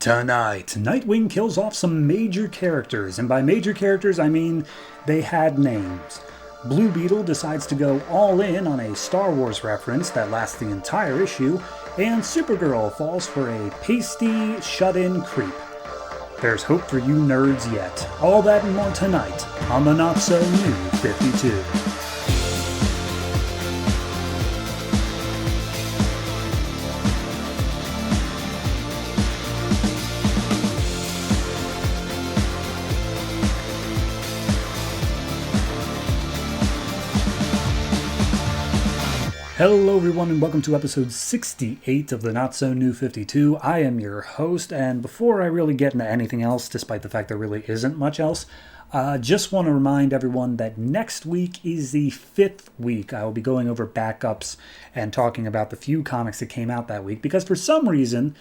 Tonight, Nightwing kills off some major characters, and by major characters I mean they had names. Blue Beetle decides to go all in on a Star Wars reference that lasts the entire issue, and Supergirl falls for a pasty, shut-in creep. There's hope for you nerds yet. All that and more tonight on the Not So New 52. Hello everyone and welcome to episode 68 of the Not So New 52. I am your host, and before I really get into anything else, despite the fact there really isn't much else, just want to remind everyone that next week is the 5th week. I will be going over backups and talking about the few comics that came out that week, because for some reason,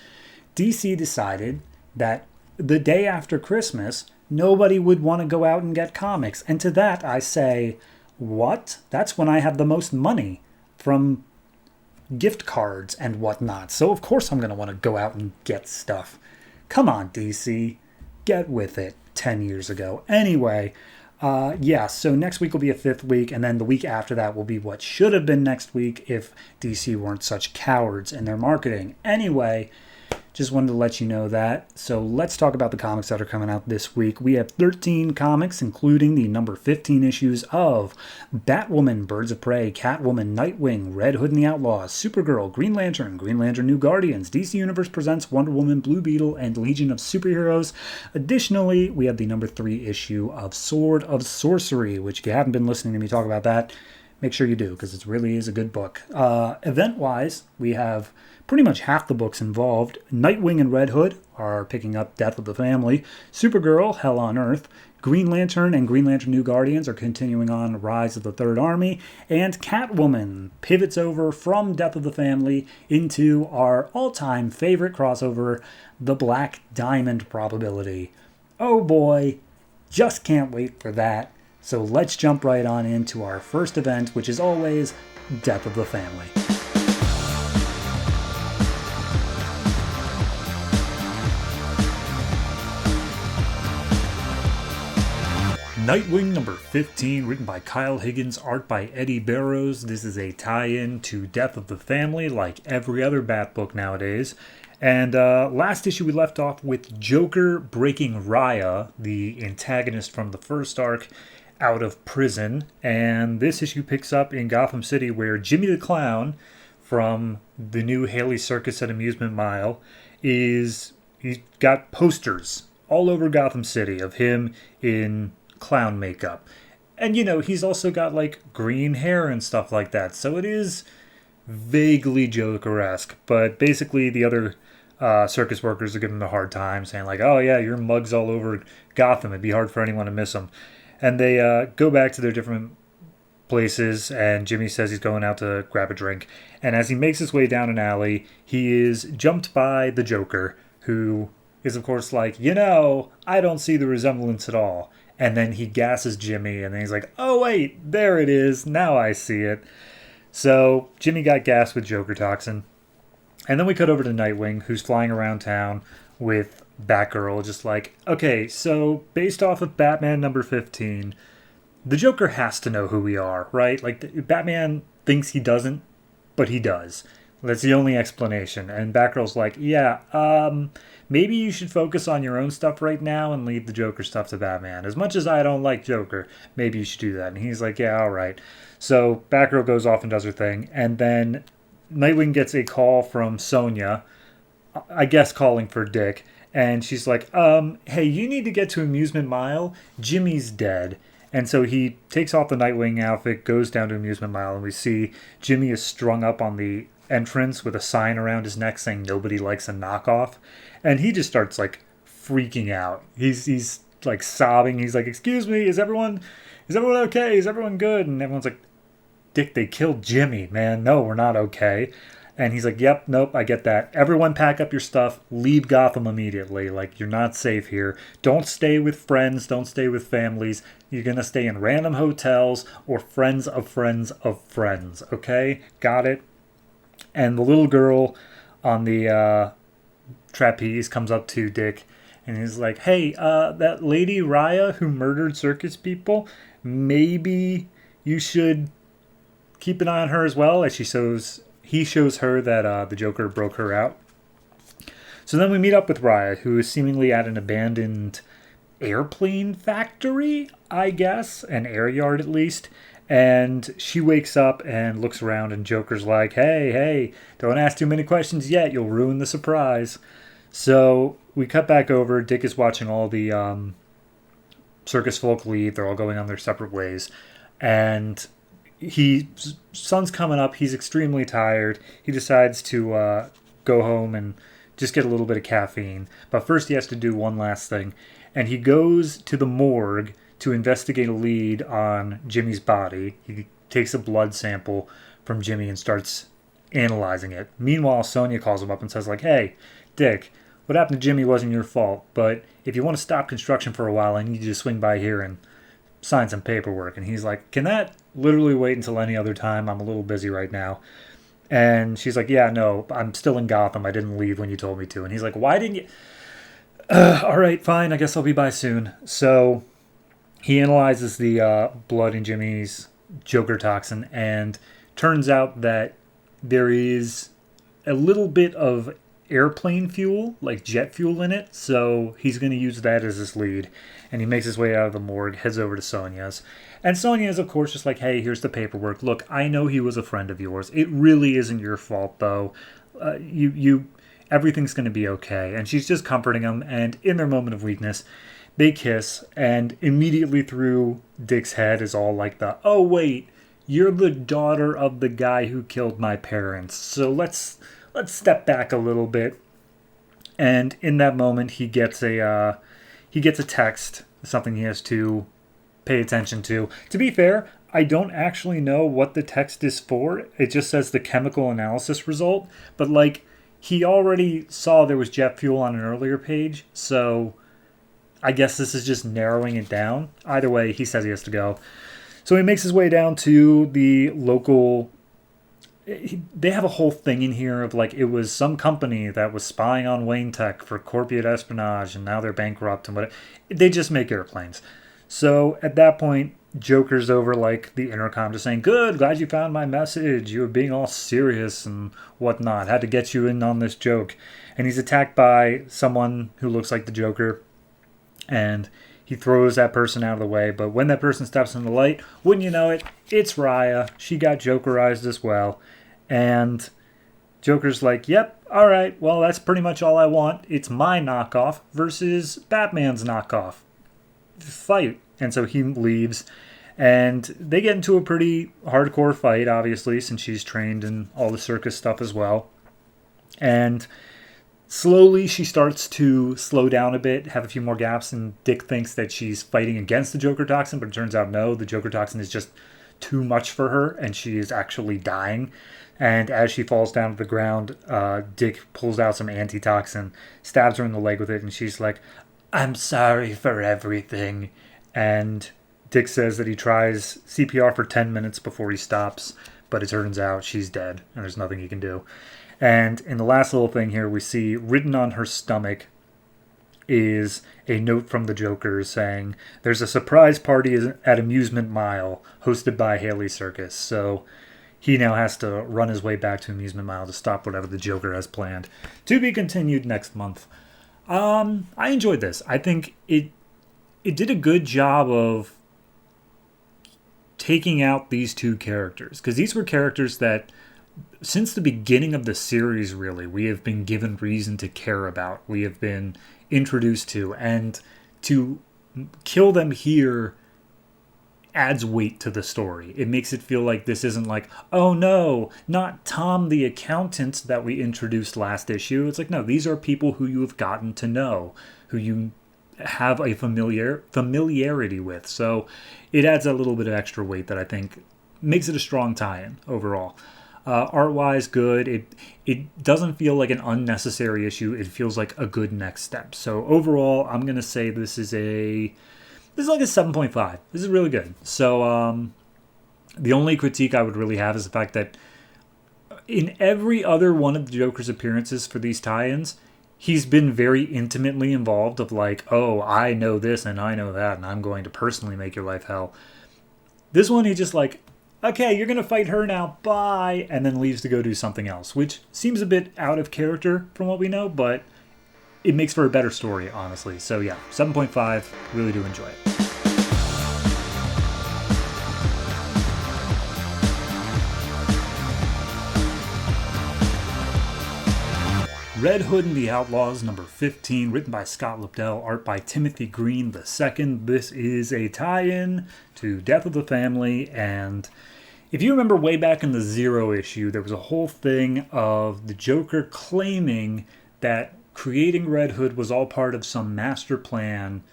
DC decided that the day after Christmas, nobody would want to go out and get comics. And to that I say, what? That's when I have the most money from gift cards and whatnot. So of course I'm going to want to go out and get stuff. Come on, DC. Get with it 10 years ago. Anyway, so next week will be a 5th week, and then the week after that will be what should have been next week if DC weren't such cowards in their marketing. Anyway, just wanted to let you know that. So let's talk about the comics that are coming out this week. We have 13 comics, including the number 15 issues of Batwoman, Birds of Prey, Catwoman, Nightwing, Red Hood and the Outlaws, Supergirl, Green Lantern New Guardians, DC Universe Presents Wonder Woman, Blue Beetle, and Legion of Superheroes. Additionally, we have the number 3 issue of Sword of Sorcery, which if you haven't been listening to me talk about that, make sure you do, because it really is a good book. Event-wise, we have pretty much half the books involved. Nightwing and Red Hood are picking up Death of the Family. Supergirl, Hell on Earth. Green Lantern and Green Lantern New Guardians are continuing on Rise of the Third Army. And Catwoman pivots over from Death of the Family into our all-time favorite crossover, The Black Diamond Probability. Oh boy, just can't wait for that. So let's jump right on into our first event, which is always Death of the Family. Nightwing number 15, written by Kyle Higgins, art by Eddy Barrows. This is a tie-in to Death of the Family, like every other Bat book nowadays. And last issue we left off with Joker breaking Raya, the antagonist from the first arc, out of prison. And this issue picks up in Gotham City, where Jimmy the Clown from the new Haley Circus at Amusement Mile he's got posters all over Gotham City of him in clown makeup. And he's also got like green hair and stuff like that, so it is vaguely Joker-esque. But basically the other circus workers are giving him a hard time, saying like, oh yeah, your mug's all over Gotham, it'd be hard for anyone to miss him. And they go back to their different places, and Jimmy says he's going out to grab a drink. And as he makes his way down an alley, he is jumped by the Joker, who is of course like, I don't see the resemblance at all. And then he gasses Jimmy, and then he's like, oh wait, there it is, now I see it. So Jimmy got gassed with Joker toxin. And then we cut over to Nightwing, who's flying around town with Batgirl, just like, okay, so based off of Batman number 15, the Joker has to know who we are, right? Like, Batman thinks he doesn't, but he does. That's the only explanation. And Batgirl's like, maybe you should focus on your own stuff right now and leave the Joker stuff to Batman. As much as I don't like Joker, maybe you should do that. And he's like, yeah, all right. So Batgirl goes off and does her thing. And then Nightwing gets a call from Sonya, I guess calling for Dick. And she's like, hey, you need to get to Amusement Mile. Jimmy's dead. And so he takes off the Nightwing outfit, goes down to Amusement Mile, and we see Jimmy is strung up on the entrance with a sign around his neck saying nobody likes a knockoff. And he just starts like freaking out. He's like sobbing. He's like, excuse me, is everyone okay? Is everyone good? And everyone's like, Dick, they killed Jimmy, man. No, we're not okay. And he's like, yep, nope, I get that. Everyone pack up your stuff. Leave Gotham immediately. Like, you're not safe here. Don't stay with friends. Don't stay with families. You're going to stay in random hotels or friends of friends of friends. Okay? Got it? And the little girl on the trapeze comes up to Dick and he's like, hey, that lady Raya who murdered circus people, maybe you should keep an eye on her as well, as he shows her that the Joker broke her out. So then we meet up with Raya, who is seemingly at an abandoned airplane factory, I guess, an air yard at least. And she wakes up and looks around, and Joker's like, hey, don't ask too many questions yet, you'll ruin the surprise. So we cut back over. Dick is watching all the circus folk leave. They're all going on their separate ways. And sun's coming up. He's extremely tired. He decides to go home and just get a little bit of caffeine. But first he has to do one last thing. And he goes to the morgue to investigate a lead on Jimmy's body. He takes a blood sample from Jimmy and starts analyzing it. Meanwhile, Sonia calls him up and says, like, hey, Dick, what happened to Jimmy wasn't your fault, but if you want to stop construction for a while, I need you to swing by here and sign some paperwork. And he's like, can that literally wait until any other time? I'm a little busy right now. And she's like, yeah, no, I'm still in Gotham. I didn't leave when you told me to. And he's like, why didn't you? All right, fine. I guess I'll be by soon. So he analyzes the blood in Jimmy's Joker toxin, and turns out that there is a little bit of airplane fuel, like jet fuel in it. So he's going to use that as his lead. And he makes his way out of the morgue, heads over to Sonia's. And Sonia is, of course, just like, hey, here's the paperwork. Look, I know he was a friend of yours. It really isn't your fault, though. Everything's going to be okay. And she's just comforting him. And in their moment of weakness, they kiss. And immediately through Dick's head is all like oh, wait, you're the daughter of the guy who killed my parents. So let's step back a little bit. And in that moment, he gets a text, something he has to pay attention to. To be fair, I don't actually know what the text is for. It just says the chemical analysis result. But, like, he already saw there was jet fuel on an earlier page, so I guess this is just narrowing it down. Either way, he says he has to go. So he makes his way down to the local... They have a whole thing in here of, like, it was some company that was spying on Wayne Tech for corporate espionage, and now they're bankrupt and whatever. They just make airplanes. So at that point, Joker's over, like, the intercom just saying, good, glad you found my message. You were being all serious and whatnot. Had to get you in on this joke. And he's attacked by someone who looks like the Joker. And he throws that person out of the way. But when that person steps in the light, wouldn't you know it, it's Raya. She got Jokerized as well. And Joker's like, yep, all right, well, that's pretty much all I want. It's my knockoff versus Batman's knockoff. Fight. And so he leaves. And they get into a pretty hardcore fight, obviously, since she's trained in all the circus stuff as well. And slowly she starts to slow down a bit, have a few more gaps, and Dick thinks that she's fighting against the Joker toxin, but it turns out no, the Joker toxin is just too much for her, and she is actually dying. And as she falls down to the ground, Dick pulls out some antitoxin, stabs her in the leg with it, and she's like, I'm sorry for everything. And Dick says that he tries CPR for 10 minutes before he stops, but it turns out she's dead, and there's nothing he can do. And in the last little thing here, we see written on her stomach is a note from the Joker saying, there's a surprise party at Amusement Mile hosted by Haley Circus. So he now has to run his way back to Amusement Mile to stop whatever the Joker has planned. To be continued next month. I enjoyed this. I think it did a good job of taking out these two characters, because these were characters that since the beginning of the series, really, we have been given reason to care about. We have been introduced to, and to kill them here adds weight to the story. It makes it feel like this isn't like, oh no, not Tom the accountant that we introduced last issue. It's like, no, these are people who you have gotten to know, who you have a familiarity with. So it adds a little bit of extra weight that I think makes it a strong tie-in overall. Art-wise, good. It doesn't feel like an unnecessary issue. It feels like a good next step. So overall, I'm going to say this is like a 7.5. This is really good. So the only critique I would really have is the fact that in every other one of the Joker's appearances for these tie-ins, he's been very intimately involved of like, oh, I know this and I know that, and I'm going to personally make your life hell. This one, he just like, okay, you're going to fight her now, bye, and then leaves to go do something else, which seems a bit out of character from what we know, but it makes for a better story, honestly. So yeah, 7.5, really do enjoy it. Red Hood and the Outlaws, number 15, written by Scott Lobdell, art by Timothy Green II. This is a tie-in to Death of the Family, and if you remember way back in the Zero issue, there was a whole thing of the Joker claiming that creating Red Hood was all part of some master plan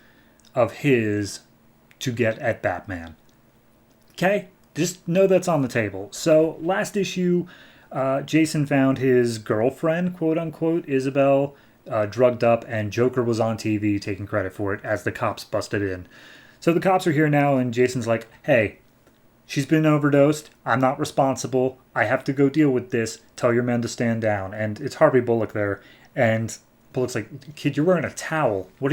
of his to get at Batman. Okay? Just know that's on the table. So, last issue, Jason found his girlfriend, quote-unquote, Isabel, drugged up, and Joker was on TV taking credit for it as the cops busted in. So the cops are here now, and Jason's like, hey, she's been overdosed. I'm not responsible. I have to go deal with this. Tell your men to stand down. And it's Harvey Bullock there, and Bullock's like, kid, you're wearing a towel. What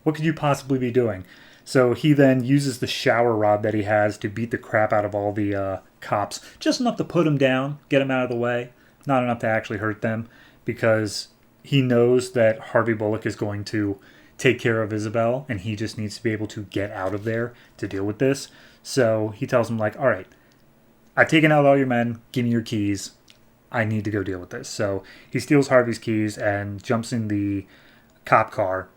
could you possibly be doing? So he then uses the shower rod that he has to beat the crap out of all the cops. Just enough to put them down, get them out of the way. Not enough to actually hurt them, because he knows that Harvey Bullock is going to take care of Isabel, and he just needs to be able to get out of there to deal with this. So he tells him, like, all right, I've taken out all your men. Give me your keys. I need to go deal with this. So he steals Harvey's keys and jumps in the cop car.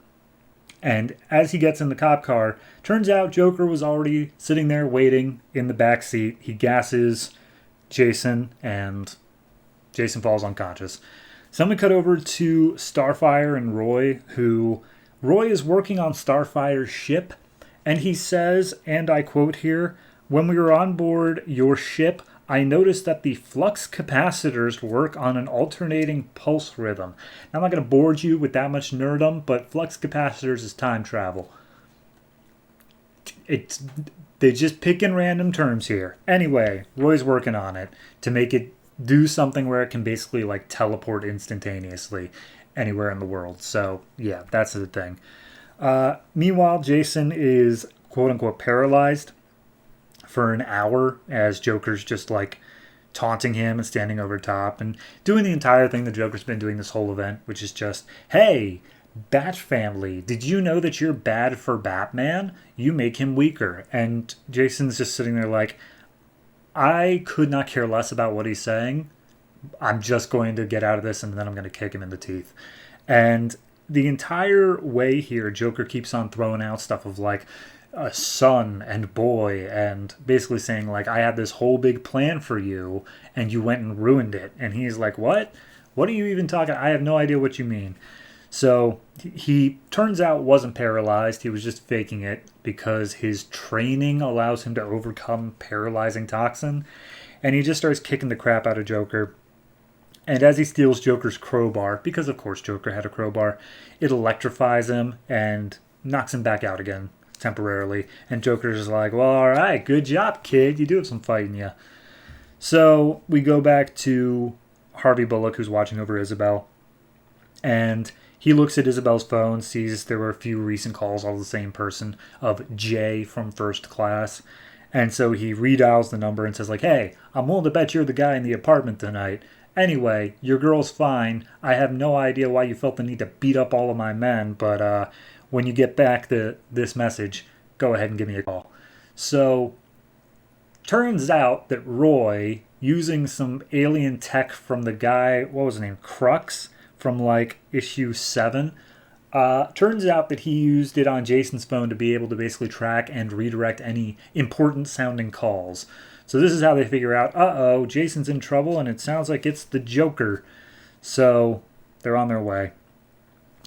And as he gets in the cop car, turns out Joker was already sitting there waiting in the back seat. He gasses Jason, and Jason falls unconscious. So we cut over to Starfire and Roy, Roy is working on Starfire's ship, and he says, and I quote here, when we were on board your ship, I noticed that the flux capacitors work on an alternating pulse rhythm. Now, I'm not going to bore you with that much nerdum, but flux capacitors is time travel. They just pick in random terms here. Anyway, Roy's working on it to make it do something where it can basically like teleport instantaneously anywhere in the world. So, yeah, that's the thing. Meanwhile, Jason is quote-unquote paralyzed for an hour as Joker's just like taunting him and standing over top and doing the entire thing the Joker's been doing this whole event, which is just, hey, Bat family, did you know that you're bad for Batman? You make him weaker. And Jason's just sitting there like, I could not care less about what he's saying. I'm just going to get out of this, and then I'm going to kick him in the teeth. And the entire way here, Joker keeps on throwing out stuff of like, a son and boy, and basically saying like, I had this whole big plan for you and you went and ruined it. And he's like, what are you even talking? I have no idea what you mean. So he turns out wasn't paralyzed. He was just faking it because his training allows him to overcome paralyzing toxin. And he just starts kicking the crap out of Joker. And as he steals Joker's crowbar, because of course Joker had a crowbar, it electrifies him and knocks him back out again temporarily. And Joker's just like, well, all right, good job, kid. You do have some fight in you. So we go back to Harvey Bullock, who's watching over Isabel. And he looks at Isabel's phone, sees there were a few recent calls, all the same person, of Jay from First Class. And so he redials the number and says like, hey, I'm willing to bet you're the guy in the apartment tonight. Anyway, your girl's fine. I have no idea why you felt the need to beat up all of my men, but when you get back this message, go ahead and give me a call. So, turns out that Roy, using some alien tech from the guy, what was his name, Crux, from like issue 7, turns out that he used it on Jason's phone to be able to basically track and redirect any important sounding calls. So this is how they figure out, uh-oh, Jason's in trouble, and it sounds like it's the Joker. So, they're on their way.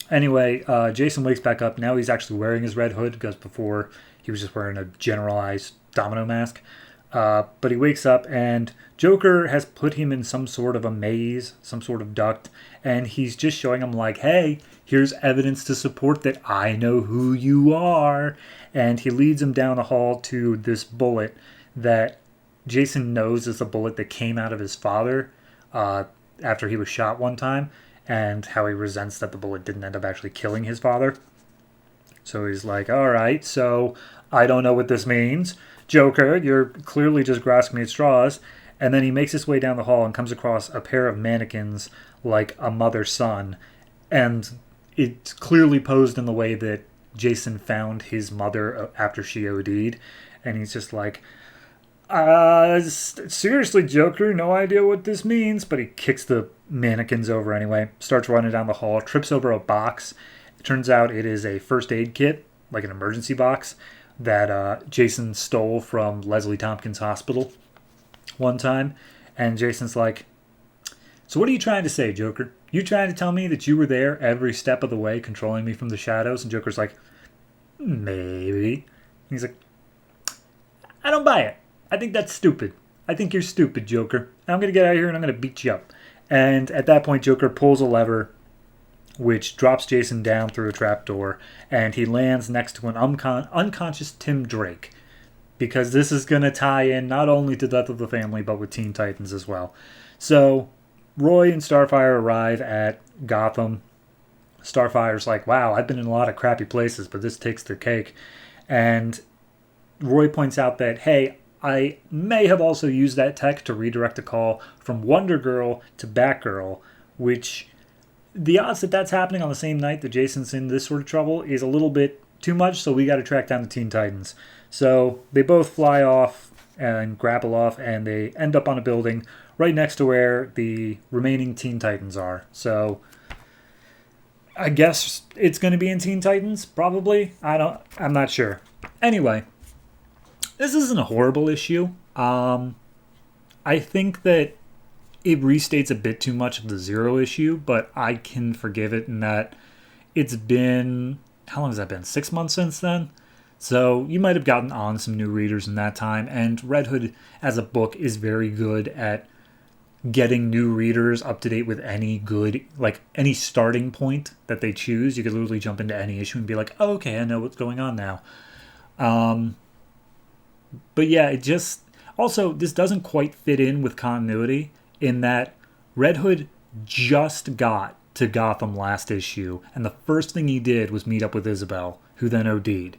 Anyway, Jason wakes back up. Now he's actually wearing his red hood, because before he was just wearing a generalized domino mask. But he wakes up, and Joker has put him in some sort of a maze, some sort of duct, and he's just showing him like, hey, here's evidence to support that I know who you are. And he leads him down the hall to this bullet that Jason knows is the bullet that came out of his father after he was shot one time. and how he resents that the bullet didn't end up actually killing his father. So he's like, all right, so I don't know what this means. Joker, you're clearly just grasping at straws. And then he makes his way down the hall and comes across a pair of mannequins like a mother-son. And it's clearly posed in the way that Jason found his mother after she OD'd. And he's just like, seriously, Joker, no idea what this means. But he kicks the mannequins over anyway, starts running down the hall, trips over a box. It turns out it is a first aid kit, like an emergency box, that Jason stole from Leslie Tompkins Hospital one time. And Jason's like, so what are you trying to say, Joker? You trying to tell me that you were there every step of the way controlling me from the shadows? And Joker's like, maybe. And he's like, I don't buy it. I think that's stupid. I think you're stupid, Joker. I'm going to get out of here and I'm going to beat you up. And at that point, Joker pulls a lever, which drops Jason down through a trapdoor, and he lands next to an unconscious Tim Drake. Because this is going to tie in not only to Death of the Family, but with Teen Titans as well. So, Roy and Starfire arrive at Gotham. Starfire's like, wow, I've been in a lot of crappy places, but this takes the cake. And Roy points out that, hey, I may have also used that tech to redirect a call from Wonder Girl to Batgirl, which the odds that that's happening on the same night that Jason's in this sort of trouble is a little bit too much, so we got to track down the Teen Titans. So they both fly off and grapple off, and they end up on a building right next to where the remaining Teen Titans are. So I guess it's going to be in Teen Titans, probably. I'm not sure. Anyway, this isn't a horrible issue. I think that it restates a bit too much of the Zero issue, but I can forgive it in that it's been, how long has that been? 6 months since then? So you might have gotten on some new readers in that time, and Red Hood as a book is very good at getting new readers up to date with any good, like any starting point that they choose. You could literally jump into any issue and be like, oh, okay, I know what's going on now. But yeah, it just, also, this doesn't quite fit in with continuity in that Red Hood just got to Gotham last issue, and the first thing he did was meet up with Isabel, who then OD'd.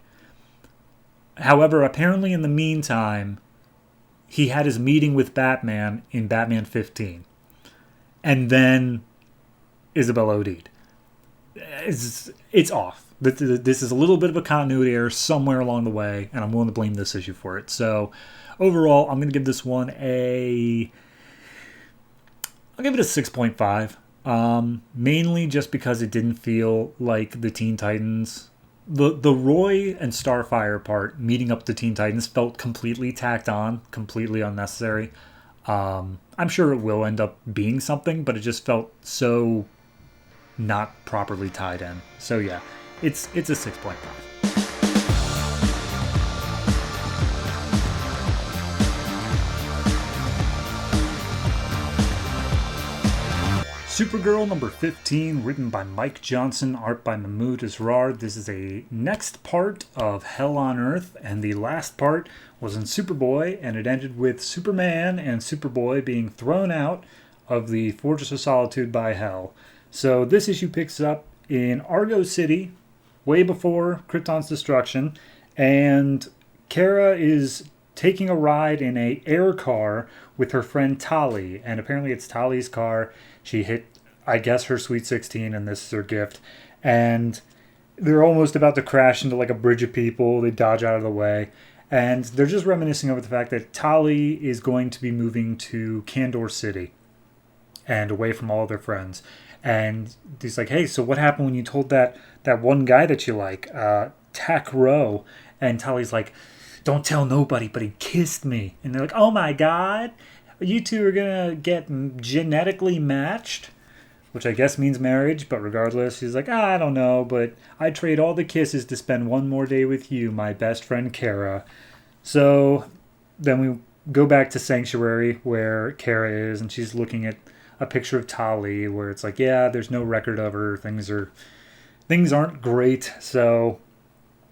However, apparently in the meantime, he had his meeting with Batman in Batman 15. And then Isabel OD'd. It's off. This is a little bit of a continuity error somewhere along the way, and I'm willing to blame this issue for it. So, overall, I'm going to give this one I'll give it a 6.5. Mainly just because it didn't feel like the Teen Titans. The Roy and Starfire part, meeting up the Teen Titans, felt completely tacked on, completely unnecessary. I'm sure it will end up being something, but it just felt so not properly tied in. So yeah, it's a 6.5. Supergirl number 15, written by Mike Johnson, art by Mahmud Asrar. This is a next part of Hell on Earth, and the last part was in Superboy, and it ended with Superman and Superboy being thrown out of the Fortress of Solitude by Hell. So this issue picks up in Argo City, way before Krypton's destruction, and Kara is taking a ride in a air car with her friend Tali, and apparently it's Tali's car. She hit, I guess, her Sweet 16, and this is her gift. And they're almost about to crash into like a bridge of people. They dodge out of the way. And they're just reminiscing over the fact that Tali is going to be moving to Kandor City and away from all of their friends. And he's like, hey, so what happened when you told that one guy that you like, Tak Rowe? And Tali's like, don't tell nobody, but he kissed me. And they're like, oh my God, you two are going to get genetically matched, which I guess means marriage, but regardless, he's like, I don't know, but I'd trade all the kisses to spend one more day with you, my best friend Kara. So then we go back to Sanctuary, where Kara is, and she's looking at a picture of Tali, where it's like, yeah, there's no record of her, things aren't great, so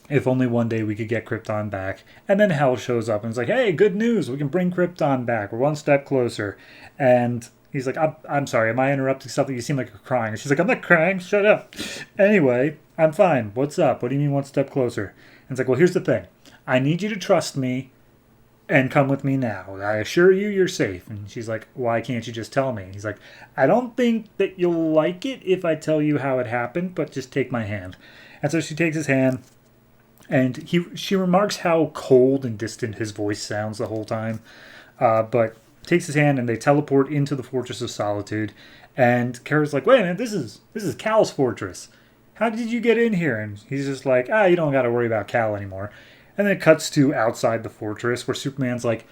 if only one day we could get Krypton back. And then Hell shows up and it's like, hey, good news, we can bring Krypton back. We're one step closer. And he's like, I'm sorry, am I interrupting something? You seem like you're crying. And she's like, I'm not crying, shut up. Anyway, I'm fine. What's up? What do you mean one step closer? And it's like, well, here's the thing. I need you to trust me and come with me now. I assure you you're safe. And she's like, why can't you just tell me? And he's like, I don't think that you'll like it if I tell you how it happened, but just take my hand. And so she takes his hand, and she remarks how cold and distant his voice sounds the whole time. But takes his hand, and they teleport into the Fortress of Solitude. And Kara's like, wait a minute, this is Cal's fortress. How did you get in here? And he's just like, you don't got to worry about Cal anymore. And then it cuts to outside the fortress where Superman's like,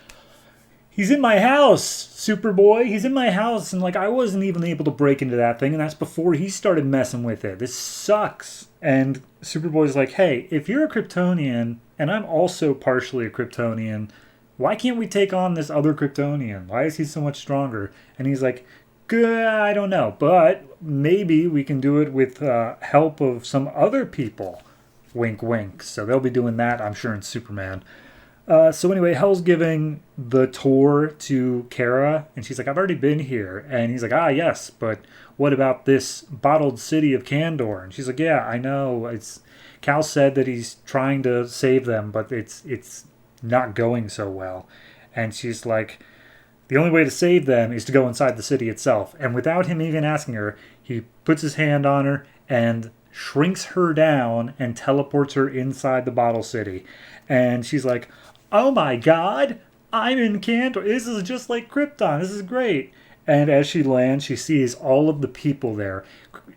he's in my house, Superboy. He's in my house. And like, I wasn't even able to break into that thing. And that's before he started messing with it. This sucks. And Superboy's like, hey, if you're a Kryptonian and I'm also partially a Kryptonian, why can't we take on this other Kryptonian? Why is he so much stronger? And he's like, good, I don't know. But maybe we can do it with help of some other people. Wink, wink. So they'll be doing that, I'm sure, in Superman. So anyway, Hell's giving the tour to Kara, and she's like, I've already been here. And he's like, yes, but what about this bottled city of Kandor? And she's like, yeah, I know. Cal said that he's trying to save them, but it's not going so well. And she's like, the only way to save them is to go inside the city itself. And without him even asking her, he puts his hand on her and shrinks her down and teleports her inside the bottle city. And she's like, oh my god, I'm in Kandor. This is just like Krypton. This is great. And as she lands, she sees all of the people there.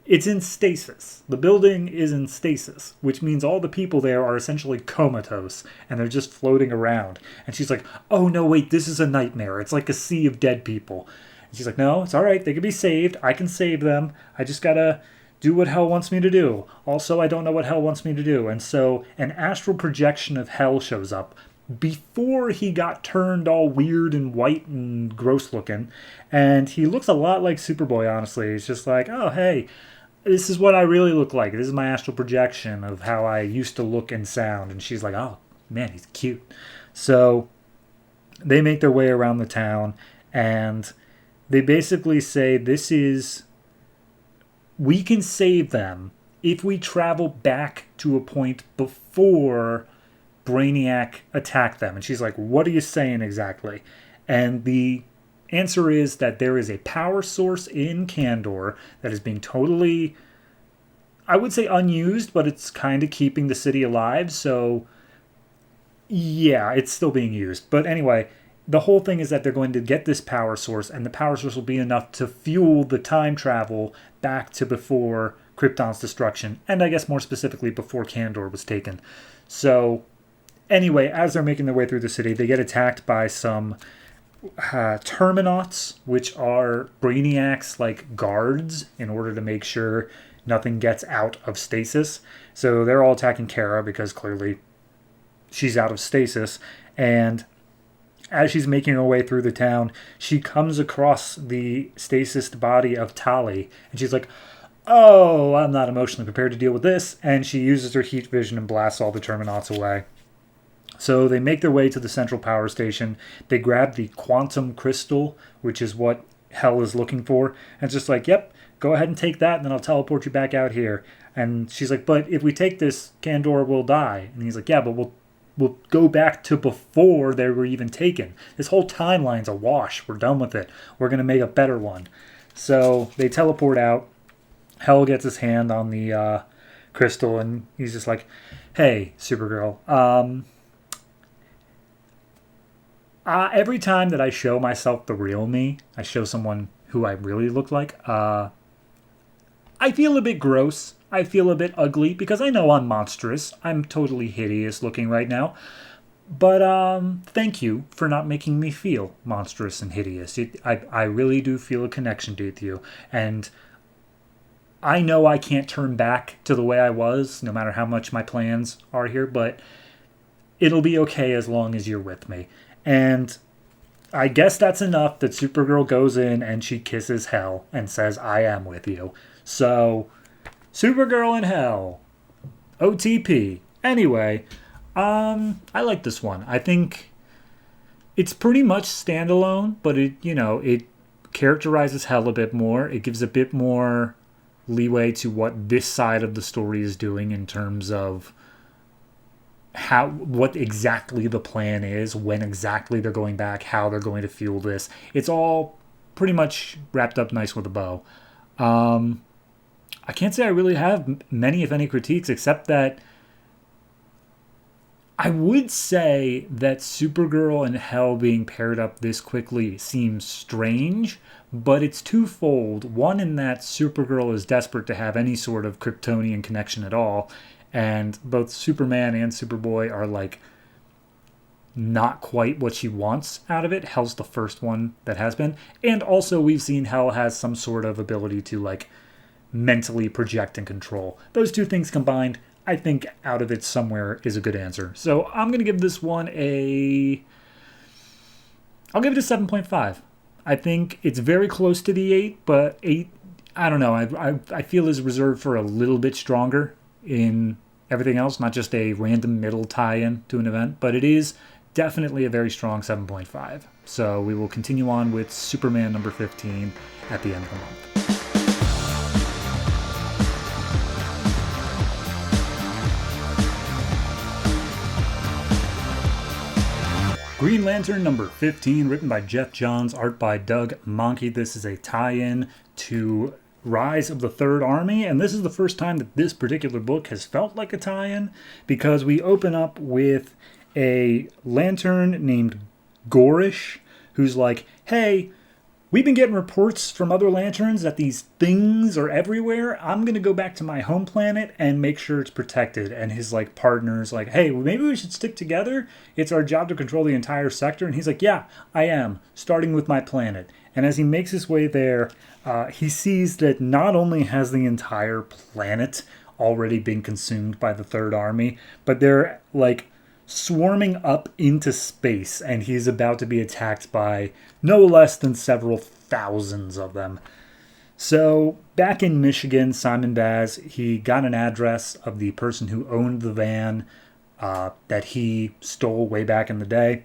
It's in stasis. The building is in stasis, which means all the people there are essentially comatose, and they're just floating around. And she's like, oh no, wait, this is a nightmare. It's like a sea of dead people. And she's like, no, it's all right. They can be saved. I can save them. I just gotta do what Hell wants me to do. Also, I don't know what Hell wants me to do. And so an astral projection of Hell shows up before he got turned all weird and white and gross looking. And he looks a lot like Superboy, honestly. He's just like, oh, hey, this is what I really look like. This is my astral projection of how I used to look and sound. And she's like, oh, man, he's cute. So they make their way around the town, and they basically say we can save them if we travel back to a point before Brainiac attacked them. And she's like, what are you saying exactly? And the answer is that there is a power source in Kandor that is being totally, I would say unused, but it's kind of keeping the city alive. So yeah, it's still being used. But anyway, the whole thing is that they're going to get this power source, and the power source will be enough to fuel the time travel back to before Krypton's destruction, and I guess more specifically before Kandor was taken. So anyway, as they're making their way through the city, they get attacked by some Terminauts, which are Brainiac's like guards in order to make sure nothing gets out of stasis. So they're all attacking Kara because clearly she's out of stasis. And as she's making her way through the town, she comes across the stasised body of Tali. And she's like, oh, I'm not emotionally prepared to deal with this. And she uses her heat vision and blasts all the Terminauts away. So they make their way to the central power station. They grab the quantum crystal, which is what Hell is looking for. And it's just like, yep, go ahead and take that, and then I'll teleport you back out here. And she's like, but if we take this, Kandor will die. And he's like, yeah, but we'll go back to before they were even taken. This whole timeline's a wash. We're done with it. We're going to make a better one. So they teleport out. Hell gets his hand on the crystal, and he's just like, hey, Supergirl, every time that I show myself the real me, I show someone who I really look like, I feel a bit gross. I feel a bit ugly because I know I'm monstrous. I'm totally hideous looking right now. But thank you for not making me feel monstrous and hideous. I really do feel a connection with you. And I know I can't turn back to the way I was, no matter how much my plans are here, but it'll be okay as long as you're with me. And I guess that's enough that Supergirl goes in and she kisses Hell and says, I am with you. So, Supergirl and Hell. OTP. Anyway, I like this one. I think it's pretty much standalone, but it characterizes Hell a bit more. It gives a bit more leeway to what this side of the story is doing in terms of what exactly the plan is, when exactly they're going back, how they're going to fuel this. It's all pretty much wrapped up nice with a bow. I can't say I really have many, if any, critiques, except that I would say that Supergirl and Hell being paired up this quickly seems strange, but it's twofold. One, in that Supergirl is desperate to have any sort of Kryptonian connection at all, and both Superman and Superboy are like not quite what she wants out of it. Hell's the first one that has been. And also we've seen Hell has some sort of ability to like mentally project and control. Those two things combined, I think out of it somewhere is a good answer. So I'm going to give this one I'll give it a 7.5. I think it's very close to the 8, but 8, I don't know. I feel is reserved for a little bit stronger in everything else, not just a random middle tie-in to an event, but it is definitely a very strong 7.5. So we will continue on with Superman number 15 at the end of the month. Green Lantern number 15, written by Geoff Johns, art by Doug Mahnke. This is a tie-in to Rise of the Third Army, and this is the first time that this particular book has felt like a tie-in, because we open up with a lantern named Gorish, who's like, hey, we've been getting reports from other lanterns that these things are everywhere. I'm going to go back to my home planet and make sure it's protected. And his like partner's like, hey, well, maybe we should stick together. It's our job to control the entire sector. And he's like, yeah, I am, starting with my planet. And as he makes his way there, he sees that not only has the entire planet already been consumed by the Third Army, but they're like swarming up into space, and he's about to be attacked by no less than several thousands of them. So back in Michigan, Simon Baz, he got an address of the person who owned the van that he stole way back in the day.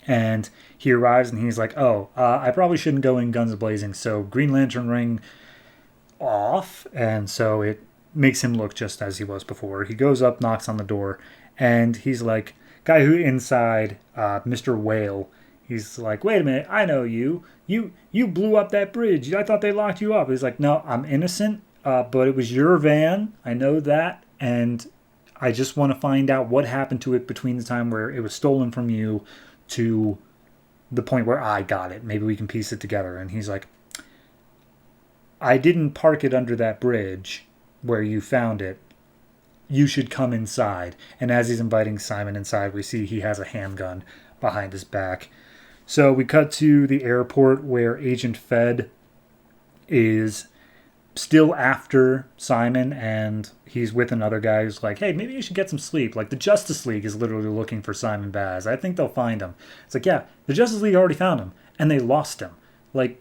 And he arrives and he's like, I probably shouldn't go in guns blazing. So Green Lantern ring off. And so it makes him look just as he was before. He goes up, knocks on the door, and he's like, guy who inside, Mr. Whale, he's like, wait a minute, I know you. You blew up that bridge. I thought they locked you up. He's like, no, I'm innocent, but it was your van. I know that. And I just want to find out what happened to it between the time where it was stolen from you to the point where I got it. Maybe we can piece it together. And he's like, I didn't park it under that bridge where you found it. You should come inside. And as he's inviting Simon inside, we see he has a handgun behind his back. So we cut to the airport where Agent Fed is still after Simon, and he's with another guy who's like, hey, maybe you should get some sleep. Like, the Justice League is literally looking for Simon Baz. I think they'll find him. It's like, yeah, the Justice League already found him, and they lost him. Like,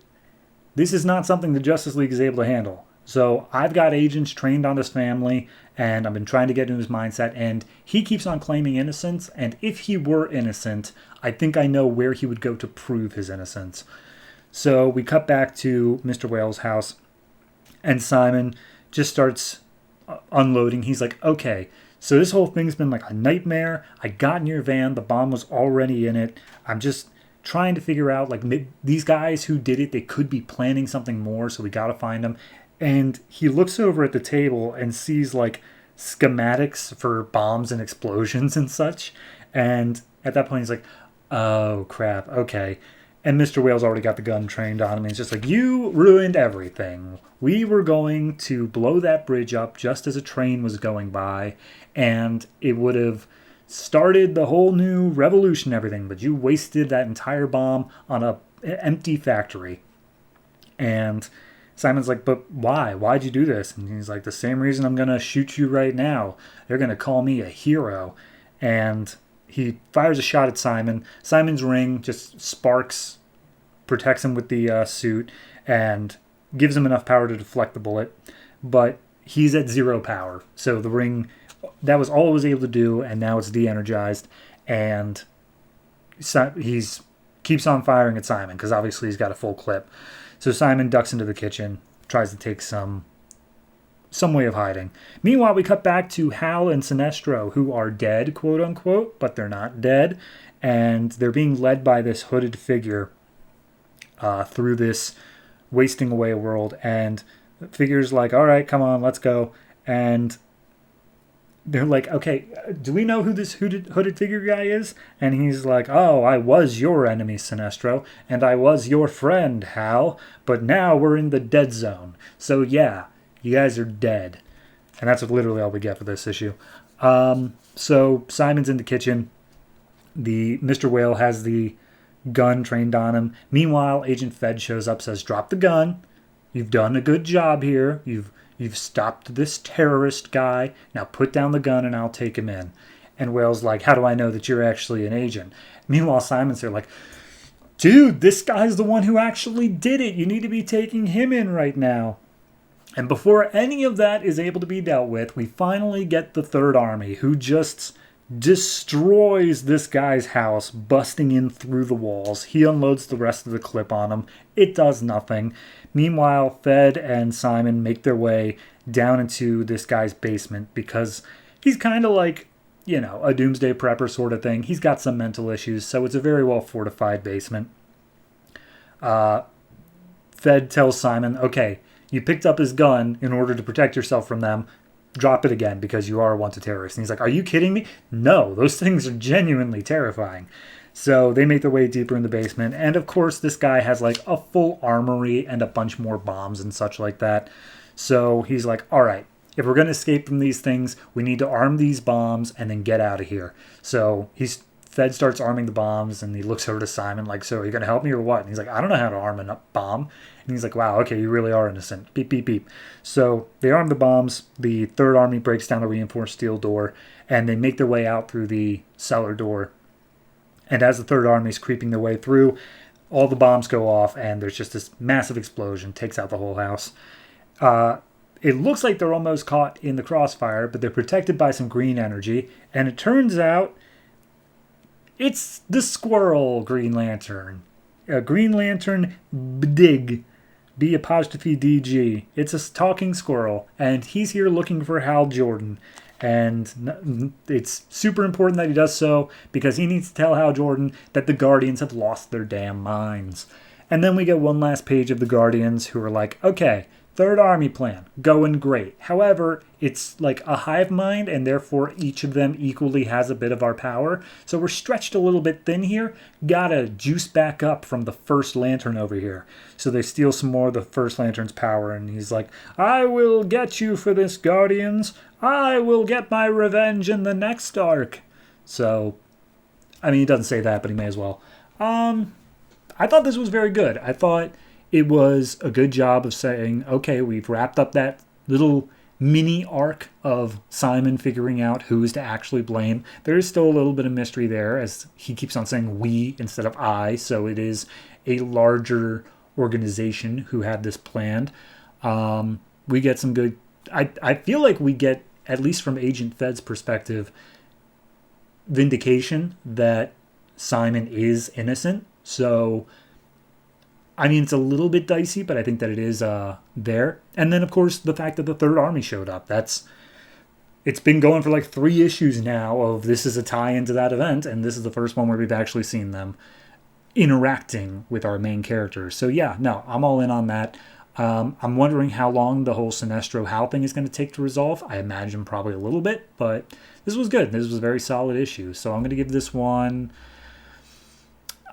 this is not something the Justice League is able to handle. So I've got agents trained on this family, and I've been trying to get into his mindset, and he keeps on claiming innocence, and if he were innocent, I think I know where he would go to prove his innocence. So we cut back to Mr. Whale's house, and Simon just starts unloading. He's like, okay, so this whole thing's been like a nightmare. I got in your van. The bomb was already in it. I'm just trying to figure out, like, these guys who did it, they could be planning something more, so we got to find them. And he looks over at the table and sees, like, schematics for bombs and explosions and such. And at that point, he's like, oh, crap, okay. And Mr. Whale's already got the gun trained on him. He's just like, you ruined everything. We were going to blow that bridge up just as a train was going by, and it would have started the whole new revolution and everything, but you wasted that entire bomb on an empty factory. And Simon's like, but why? Why'd you do this? And he's like, the same reason I'm going to shoot you right now. They're going to call me a hero. And he fires a shot at Simon. Simon's ring just sparks, protects him with the suit, and gives him enough power to deflect the bullet. But he's at 0 power. So the ring, that was all it was able to do, and now it's de-energized. And he's keeps on firing at Simon because obviously he's got a full clip. So Simon ducks into the kitchen, tries to take some way of hiding. Meanwhile, we cut back to Hal and Sinestro, who are dead, quote unquote, but they're not dead. And they're being led by this hooded figure through this wasting away world. And the figure's like, all right, come on, let's go. And they're like, okay, do we know who this hooded figure guy is? And he's like, oh, I was your enemy, Sinestro, and I was your friend, Hal, but now we're in the dead zone. So yeah, you guys are dead. And that's literally all we get for this issue. So Simon's in the kitchen. The Mr. Whale has the gun trained on him. Meanwhile, Agent Fed shows up, says, drop the gun. You've done a good job here. You've stopped this terrorist guy. Now put down the gun and I'll take him in. And Whale's like, how do I know that you're actually an agent? Meanwhile, Simon's there like, dude, this guy's the one who actually did it. You need to be taking him in right now. And before any of that is able to be dealt with, we finally get the Third Army, who just destroys this guy's house, busting in through the walls. He unloads the rest of the clip on him. It does nothing. Meanwhile, Fed and Simon make their way down into this guy's basement because he's kind of like, you know, a doomsday prepper sort of thing. He's got some mental issues, so it's a very well fortified basement. Fed tells Simon, okay, you picked up his gun in order to protect yourself from them. Drop it again because you are a wanted terrorist. And he's like, are you kidding me? No, those things are genuinely terrifying. So they make their way deeper in the basement. And of course, this guy has like a full armory and a bunch more bombs and such like that. So he's like, all right, if we're going to escape from these things, we need to arm these bombs and then get out of here. So Fed starts arming the bombs and he looks over to Simon like, so are you going to help me or what? And he's like, I don't know how to arm a bomb. And he's like, wow, okay, you really are innocent. Beep, beep, beep. So they arm the bombs. The Third Army breaks down the reinforced steel door and they make their way out through the cellar door. And as the Third Army is creeping their way through, all the bombs go off and there's just this massive explosion, takes out the whole house. It looks like they're almost caught in the crossfire, but they're protected by some green energy. And it turns out it's the squirrel Green Lantern. Green Lantern Bdig. B''DG. It's a talking squirrel. And he's here looking for Hal Jordan. And it's super important that he does so because he needs to tell Hal Jordan that the Guardians have lost their damn minds. And then we get one last page of the Guardians who are like, okay, Third Army plan, going great. However, it's like a hive mind, and therefore each of them equally has a bit of our power. So we're stretched a little bit thin here. Gotta juice back up from the First Lantern over here. So they steal some more of the First Lantern's power, and he's like, I will get you for this, Guardians. I will get my revenge in the next arc. So, I mean, he doesn't say that, but he may as well. I thought this was very good. I thought it was a good job of saying, okay, we've wrapped up that little mini arc of Simon figuring out who is to actually blame. There is still a little bit of mystery there as he keeps on saying we instead of I. So it is a larger organization who had this planned. We get some good... I feel like we get, at least from Agent Fed's perspective, vindication that Simon is innocent. So... I mean, it's a little bit dicey, but I think that it is there. And then, of course, the fact that the Third Army showed up. It's been going for like 3 issues now of this is a tie-in to that event, and this is the first one where we've actually seen them interacting with our main characters. So yeah, no, I'm all in on that. I'm wondering how long the whole Sinestro Hal thing is going to take to resolve. I imagine probably a little bit, but this was good. This was a very solid issue. So I'm going to give this one...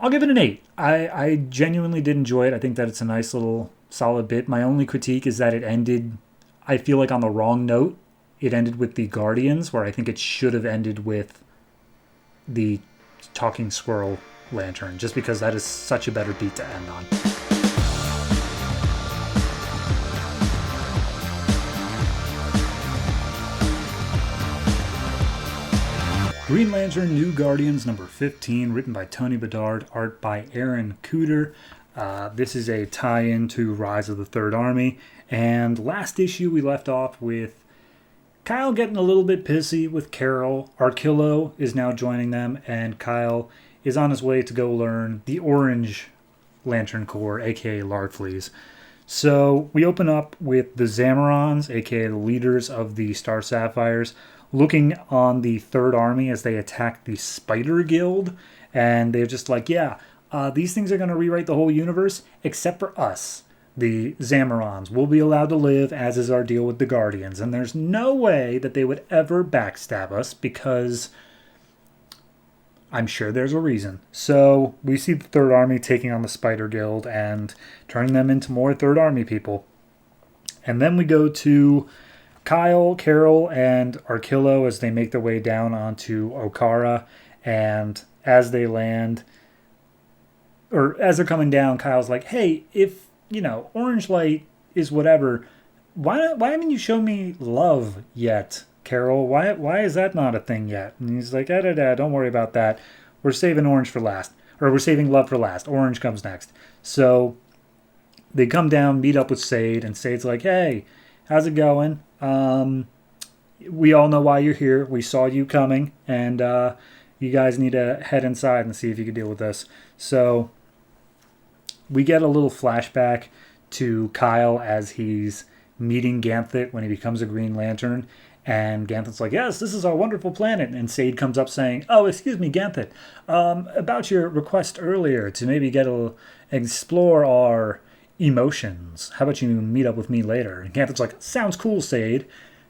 I'll give it an 8. I genuinely did enjoy it. I think that it's a nice little solid bit. My only critique is that it ended, I feel like, on the wrong note. It ended with the Guardians, where I think it should have ended with the Talking Squirrel Lantern, just because that is such a better beat to end on. Green Lantern New Guardians number 15, written by Tony Bedard, art by Aaron Kuder. This is a tie-in to Rise of the Third Army. And last issue we left off with Kyle getting a little bit pissy with Carol. Arkillo is now joining them, and Kyle is on his way to go learn the Orange Lantern Corps, aka Larfleeze. So we open up with the Zamorans, aka the leaders of the Star Sapphires, looking on the Third Army as they attack the Spider Guild. And they're just like, yeah, these things are going to rewrite the whole universe, except for us, the Zamorans. We'll be allowed to live, as is our deal with the Guardians. And there's no way that they would ever backstab us, because I'm sure there's a reason. So we see the Third Army taking on the Spider Guild and turning them into more Third Army people. And then we go to Kyle, Carol, and Arkillo as they make their way down onto Okara. And as they land, or as they're coming down, Kyle's like, hey, if, orange light is whatever, why haven't you shown me love yet, Carol? Why is that not a thing yet? And he's like, don't worry about that. We're saving orange for last. Or we're saving love for last. Orange comes next. So they come down, meet up with Sade, and Sade's like, hey, how's it going? We all know why you're here. We saw you coming, and you guys need to head inside and see if you can deal with this. So we get a little flashback to Kyle as he's meeting Ganthet when he becomes a Green Lantern. And Ganthet's like, yes, this is our wonderful planet. And Sade comes up saying, oh, excuse me, Ganthet, about your request earlier to maybe explore our emotions. How about you meet up with me later? And Ganthet's like, sounds cool, Sade.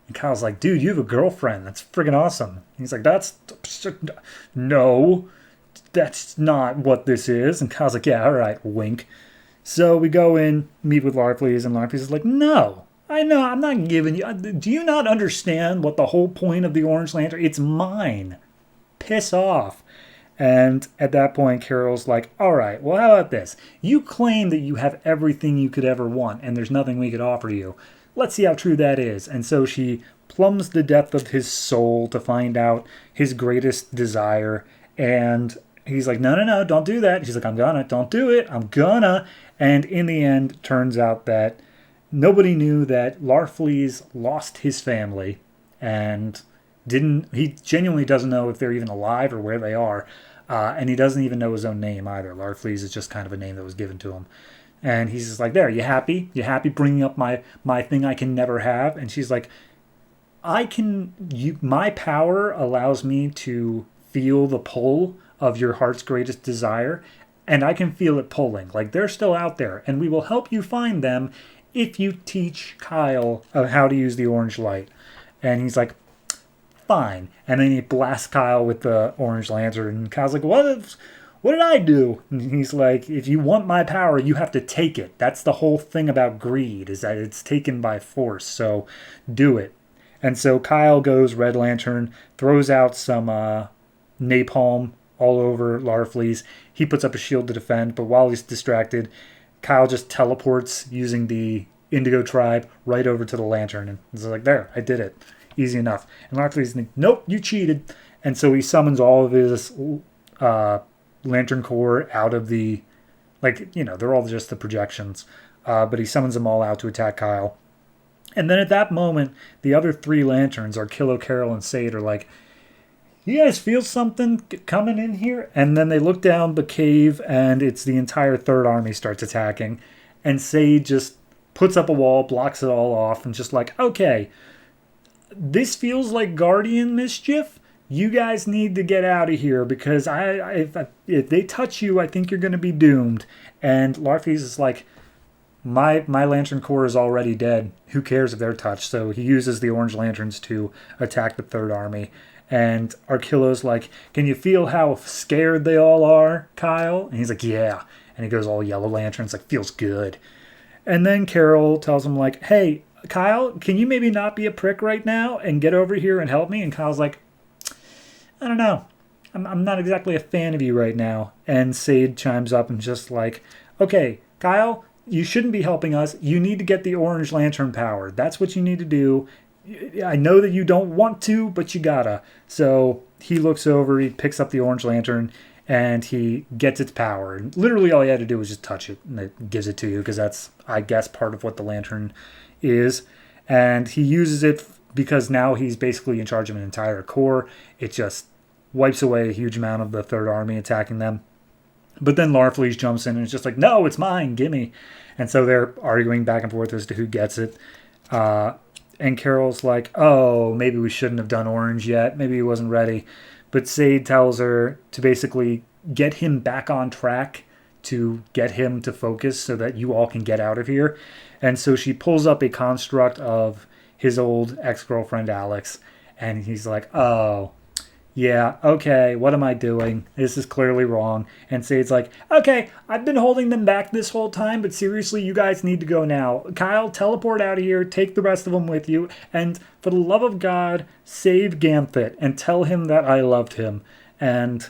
And Kyle's like, dude, you have a girlfriend. That's friggin' awesome. And he's like, no, that's not what this is. And Kyle's like, yeah, all right, wink. So we go in, meet with Larfleeze, and Larfleeze is like, no, I know, I'm not giving you. Do you not understand what the whole point of the Orange Lantern? It's mine. Piss off. And at that point, Carol's like, all right, well, how about this? You claim that you have everything you could ever want, and there's nothing we could offer you. Let's see how true that is. And so she plumbs the depth of his soul to find out his greatest desire. And he's like, no, don't do that. She's like, don't do it. I'm gonna. And in the end, turns out that nobody knew that Larfleeze lost his family and he genuinely doesn't know if they're even alive or where they are. And he doesn't even know his own name either. Larfleeze is just kind of a name that was given to him. And he's just like, there, you happy? You happy bringing up my thing I can never have? And she's like, my power allows me to feel the pull of your heart's greatest desire. And I can feel it pulling. Like, they're still out there. And we will help you find them if you teach Kyle how to use the orange light. And he's like, fine. And then he blasts Kyle with the orange lantern. And Kyle's like, what did I do? And he's like, if you want my power, you have to take it. That's the whole thing about greed, is that it's taken by force. So do it. And so Kyle goes Red Lantern, throws out some napalm all over Larfleeze. He puts up a shield to defend, but while he's distracted, Kyle just teleports using the Indigo Tribe right over to the Lantern. And it's like, there, I did it. Easy enough. And Larfleeze's like, nope, you cheated. And so he summons all of his Lantern Corps out of the, they're all just the projections. But he summons them all out to attack Kyle. And then at that moment, the other three Lanterns, Arkillo, Carol, and Sade, are like, you guys feel something coming in here? And then they look down the cave, and it's the entire Third Army starts attacking. And Sade just puts up a wall, blocks it all off, and just like, okay, this feels like Guardian mischief. You guys need to get out of here, because if they touch you, I think you're going to be doomed. And Larfleeze is like, my Lantern Corps is already dead. Who cares if they're touched? So he uses the Orange Lanterns to attack the Third Army. And Arkillo's like, can you feel how scared they all are, Kyle? And he's like, yeah. And he goes all Yellow Lanterns, like, feels good. And then Carol tells him, like, hey, Kyle, can you maybe not be a prick right now and get over here and help me? And Kyle's like, I don't know. I'm not exactly a fan of you right now. And Sade chimes up and just like, okay, Kyle, you shouldn't be helping us. You need to get the Orange Lantern power. That's what you need to do. I know that you don't want to, but you gotta. So he looks over, he picks up the Orange Lantern, and he gets its power. And literally all he had to do was just touch it, and it gives it to you, because that's, I guess, part of what the Lantern is. And he uses it because now he's basically in charge of an entire corps. It just wipes away a huge amount of the Third Army attacking them. But then Larfleeze jumps in and is just like, no, it's mine, gimme. And so they're arguing back and forth as to who gets it. And Carol's like, oh, maybe we shouldn't have done Orange yet. Maybe he wasn't ready. But Sade tells her to basically get him back on track, to get him to focus so that you all can get out of here. And so she pulls up a construct of his old ex-girlfriend, Alex. And he's like, oh, yeah, okay, what am I doing? This is clearly wrong. And Sade's like, okay, I've been holding them back this whole time, but seriously, you guys need to go now. Kyle, teleport out of here, take the rest of them with you, and for the love of God, save Ganthet and tell him that I loved him. And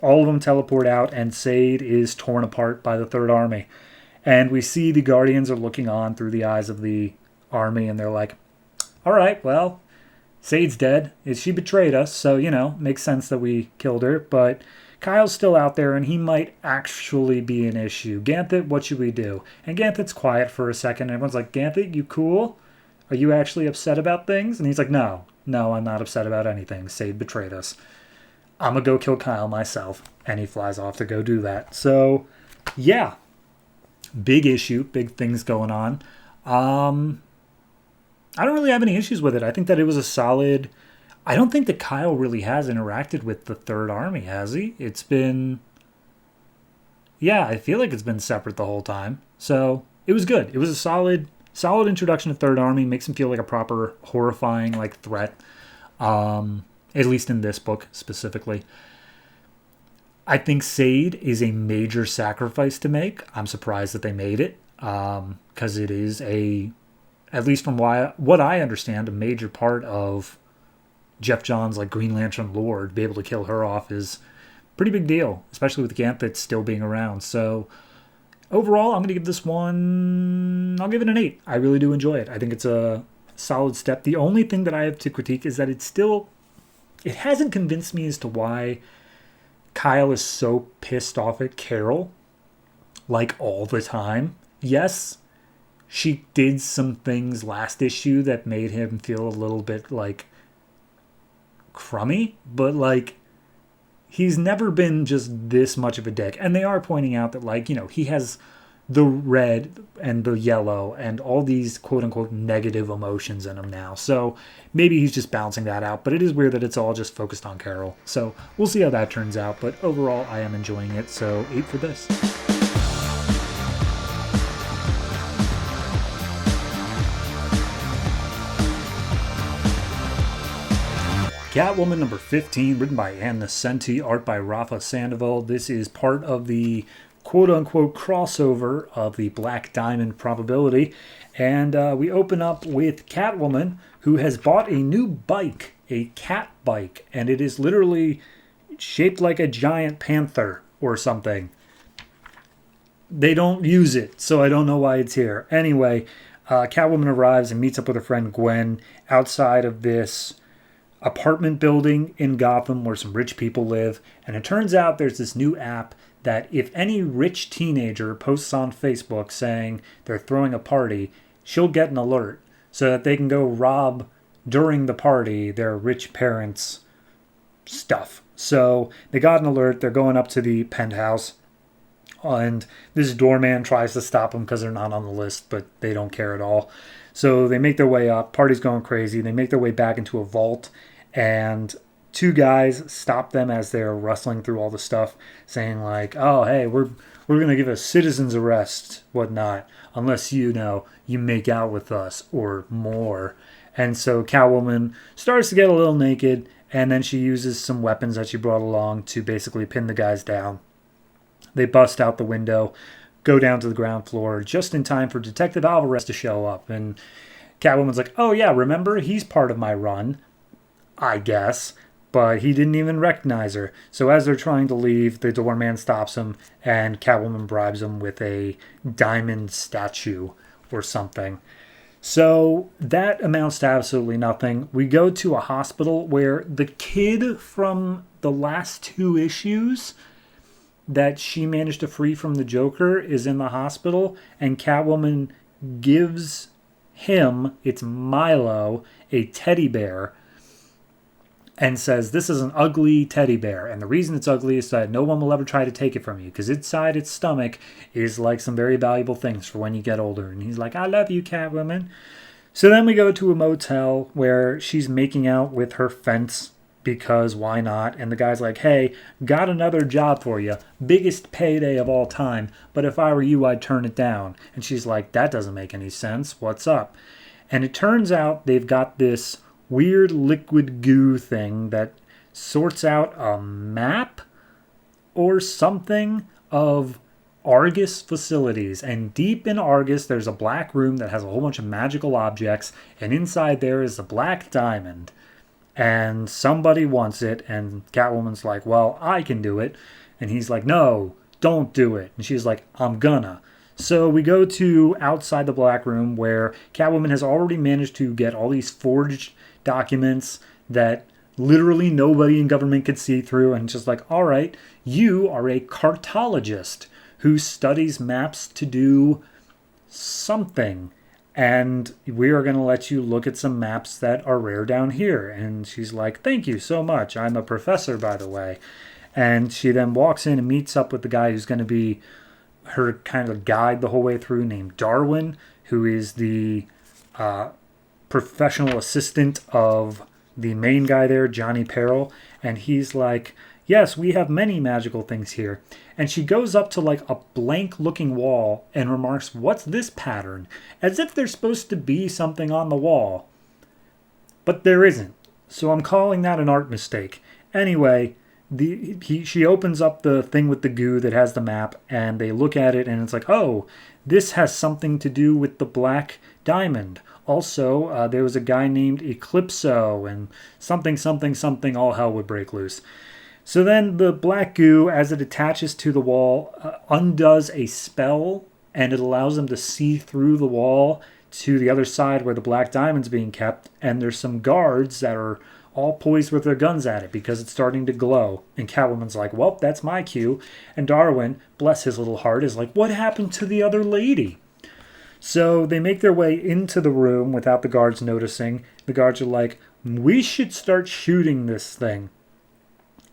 all of them teleport out, and Sade is torn apart by the Third Army. And we see the Guardians are looking on through the eyes of the army, and they're like, all right, well, Sade's dead. She betrayed us, so, makes sense that we killed her. But Kyle's still out there, and he might actually be an issue. Ganthet, what should we do? And Ganthet's quiet for a second, and everyone's like, Ganthet, you cool? Are you actually upset about things? And he's like, no, I'm not upset about anything. Sade betrayed us. I'm going to go kill Kyle myself. And he flies off to go do that. So, yeah. Big issue, big things going on. I don't really have any issues with it. I think that it was a solid... I don't think that Kyle really has interacted with the Third Army, has he? It's been... Yeah, I feel like it's been separate the whole time. So, it was good. It was a solid introduction to Third Army. Makes him feel like a proper horrifying threat. At least in this book, specifically. I think Sade is a major sacrifice to make. I'm surprised that they made it. Because it is at least from what I understand, a major part of Geoff Johns' Green Lantern lore. To be able to kill her off is a pretty big deal, especially with Ganthet still being around. So overall, I'm going to give this one, I'll give it an 8. I really do enjoy it. I think it's a solid step. The only thing that I have to critique is that it hasn't convinced me as to why Kyle is so pissed off at Carol, all the time. Yes, she did some things last issue that made him feel a little bit, crummy, but, he's never been just this much of a dick. And they are pointing out that, he has the red and the yellow and all these quote-unquote negative emotions in him now. So maybe he's just balancing that out, but it is weird that it's all just focused on Carol. So we'll see how that turns out, but overall I am enjoying it, so 8 for this. Catwoman number 15, written by Nocenti, art by Rafa Sandoval. This is part of the quote-unquote crossover of the Black Diamond probability. And we open up with Catwoman, who has bought a new bike, a cat bike. And it is literally shaped like a giant panther or something. They don't use it, so I don't know why it's here. Anyway, Catwoman arrives and meets up with her friend Gwen outside of this apartment building in Gotham where some rich people live. And it turns out there's this new app that if any rich teenager posts on Facebook saying they're throwing a party, she'll get an alert so that they can go rob during the party their rich parents' stuff. So they got an alert. They're going up to the penthouse. And this doorman tries to stop them because they're not on the list, but they don't care at all. So they make their way up. Party's going crazy. They make their way back into a vault. And 2 guys stop them as they're rustling through all the stuff, saying oh, hey, we're going to give a citizen's arrest, whatnot, unless you make out with us or more. And so Catwoman starts to get a little naked, and then she uses some weapons that she brought along to basically pin the guys down. They bust out the window, go down to the ground floor, just in time for Detective Alvarez to show up. And Catwoman's like, oh yeah, remember? He's part of my run, I guess. But he didn't even recognize her. So as they're trying to leave, the doorman stops him, and Catwoman bribes him with a diamond statue or something. So that amounts to absolutely nothing. We go to a hospital where the kid from the last 2 issues that she managed to free from the Joker is in the hospital, and Catwoman gives him, it's Milo, a teddy bear. and says, this is an ugly teddy bear. And the reason it's ugly is that no one will ever try to take it from you, because inside its stomach is like some very valuable things for when you get older. And he's like, I love you, Catwoman. So then we go to a motel where she's making out with her fence, because why not? And the guy's like, hey, got another job for you. Biggest payday of all time. But if I were you, I'd turn it down. And she's like, that doesn't make any sense. What's up? And it turns out they've got this weird liquid goo thing that sorts out a map or something of Argus facilities. And deep in Argus, there's a black room that has a whole bunch of magical objects. And inside there is a black diamond. And somebody wants it. And Catwoman's like, well, I can do it. And he's like, no, don't do it. And she's like, I'm gonna. So we go to outside the black room where Catwoman has already managed to get all these forged documents that literally nobody in government could see through, and just like, all right, you are a cartologist who studies maps to do something, and we are going to let you look at some maps that are rare down here. And she's like, thank you so much. I'm a professor, by the way. And she then walks in and meets up with the guy who's going to be her kind of guide the whole way through, named Darwin, who is the professional assistant of the main guy there, Johnny Peril. And he's like, yes, we have many magical things here. And she goes up to like a blank looking wall and remarks, what's this pattern? As if there's supposed to be something on the wall. But there isn't. So I'm calling that an art mistake. Anyway, she opens up the thing with the goo that has the map, and they look at it, and it's like, oh, this has something to do with the black diamond. Also, there was a guy named Eclipso, and something, all hell would break loose. So then the black goo, as it attaches to the wall, undoes a spell, and it allows them to see through the wall to the other side where the black diamond's being kept, and there's some guards that are all poised with their guns at it because it's starting to glow. And Catwoman's like, well, that's my cue. And Darwin, bless his little heart, is like, what happened to the other lady? So they make their way into the room without the guards noticing. The guards are like, we should start shooting this thing.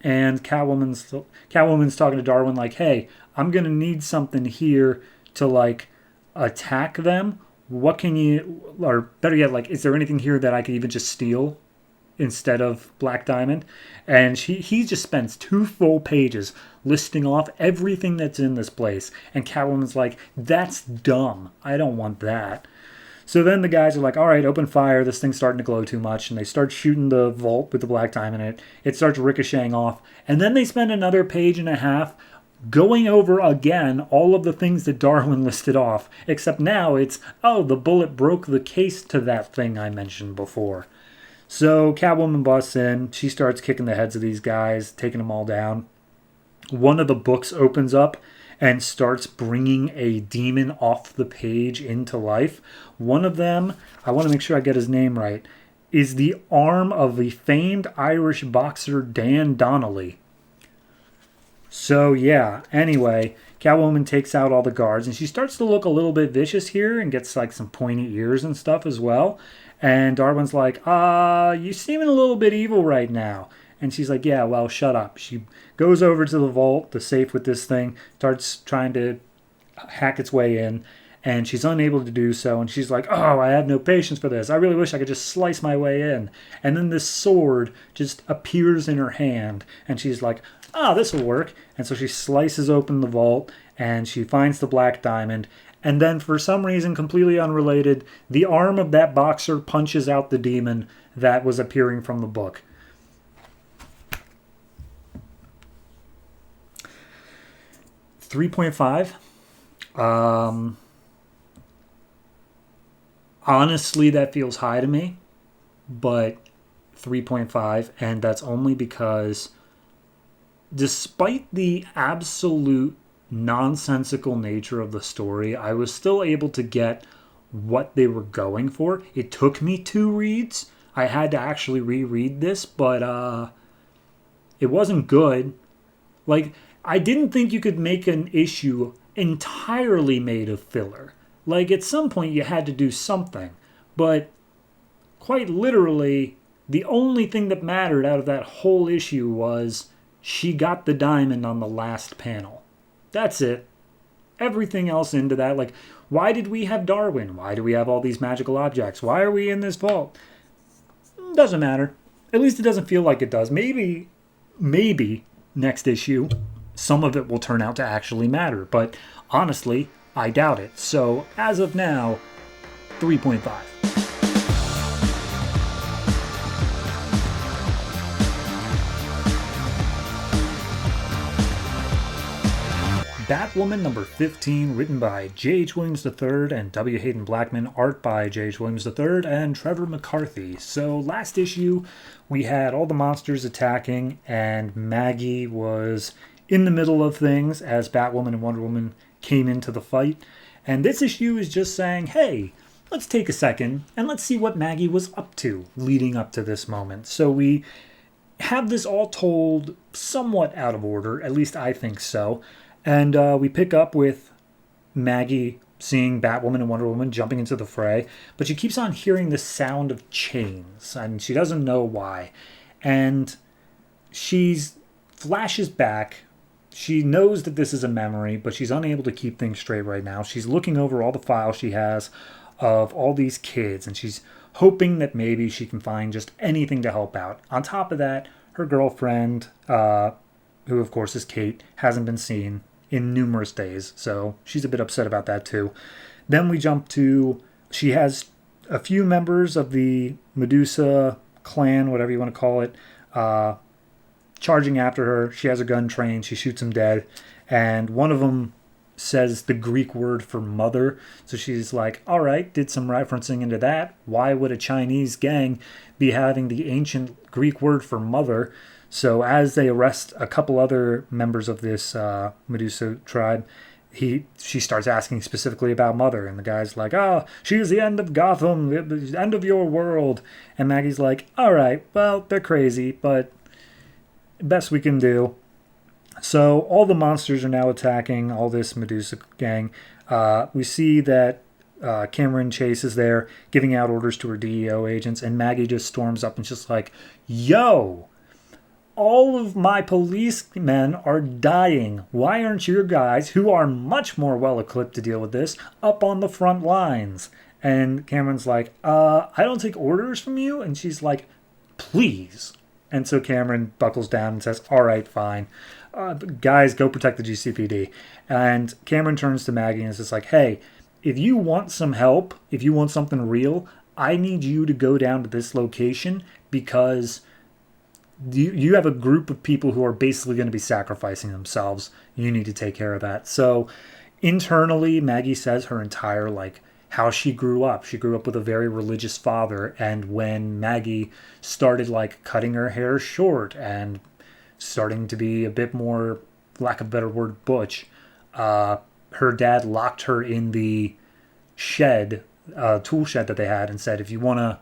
And Catwoman's talking to Darwin like, hey, I'm going to need something here to, like, attack them. What can you, or better yet, like, is there anything here that I could even just steal instead of Black Diamond? And he just spends 2 full pages listing off everything that's in this place. And Catwoman's like, that's dumb. I don't want that. So then the guys are like, all right, open fire. This thing's starting to glow too much. And they start shooting the vault with the Black Diamond in it. It starts ricocheting off. And then they spend another page and a half going over again all of the things that Darwin listed off. Except now it's, oh, the bullet broke the case to that thing I mentioned before. So Catwoman busts in. She starts kicking the heads of these guys, taking them all down. One of the books opens up and starts bringing a demon off the page into life. One of them, I want to make sure I get his name right, is the arm of the famed Irish boxer Dan Donnelly. So yeah, anyway, Catwoman takes out all the guards, and she starts to look a little bit vicious here and gets like some pointy ears and stuff as well. And Darwin's like, you seeming a little bit evil right now. And she's like, yeah, well, shut up. She goes over to the vault, the safe with this thing, starts trying to hack its way in, and she's unable to do so. And she's like, oh, I have no patience for this. I really wish I could just slice my way in. And then this sword just appears in her hand, and she's like, this will work. And so she slices open the vault, and she finds the Black Diamond. And then, for some reason, completely unrelated, the arm of that boxer punches out the demon that was appearing from the book. 3.5. Honestly, that feels high to me, but 3.5, and that's only because despite the absolute nonsensical nature of the story, I was still able to get what they were going for. It took me 2 reads. I had to actually reread this, but it wasn't good. Like, I didn't think you could make an issue entirely made of filler. Like, at some point you had to do something. But quite literally, The only thing that mattered out of that whole issue was she got the diamond on the last panel. That's it. Everything else into that, like, why did we have Darwin? Why do we have all these magical objects? Why are we in this vault? Doesn't matter. At least it doesn't feel like it does. Maybe next issue, some of it will turn out to actually matter. But honestly, I doubt it. So as of now, 3.5. Batwoman number 15, written by J.H. Williams III and W. Haden Blackman, art by J.H. Williams III and Trevor McCarthy. So last issue, we had all the monsters attacking, and Maggie was in the middle of things as Batwoman and Wonder Woman came into the fight. And this issue is just saying, hey, let's take a second and let's see what Maggie was up to leading up to this moment. So we have this all told somewhat out of order, at least I think so. And we pick up with Maggie seeing Batwoman and Wonder Woman jumping into the fray, but she keeps on hearing the sound of chains, and she doesn't know why. And she flashes back. She knows that this is a memory, but she's unable to keep things straight right now. She's looking over all the files she has of all these kids, and she's hoping that maybe she can find just anything to help out. On top of that, her girlfriend, who of course is Kate, hasn't been seen in numerous days, so she's a bit upset about that too. Then we jump to, she has a few members of the Medusa clan, whatever you want to call it, charging after her. She has a gun trained, she shoots them dead, and one of them says the Greek word for mother, so she's like, alright, did some referencing into that. Why would a Chinese gang be having the ancient Greek word for mother? So as they arrest a couple other members of this Medusa tribe, she starts asking specifically about Mother. And the guy's like, oh, she's the end of Gotham, the end of your world. And Maggie's like, all right, well, they're crazy, but best we can do. So all the monsters are now attacking all this Medusa gang. We see that Cameron Chase is there giving out orders to her DEO agents. And Maggie just storms up and just like, yo, all of my policemen are dying. Why aren't your guys, who are much more well-equipped to deal with this, up on the front lines? And Cameron's like, I don't take orders from you? And she's like, please. And so Cameron buckles down and says, all right, fine. Guys, go protect the GCPD. And Cameron turns to Maggie and is just like, hey, if you want some help, if you want something real, I need you to go down to this location because you have a group of people who are basically going to be sacrificing themselves. You need to take care of that. So internally, Maggie says her entire, like, how she grew up. She grew up with a very religious father. And when Maggie started, like, cutting her hair short and starting to be a bit more, lack of a better word, butch, her dad locked her in the shed, tool shed that they had, and said, if you want to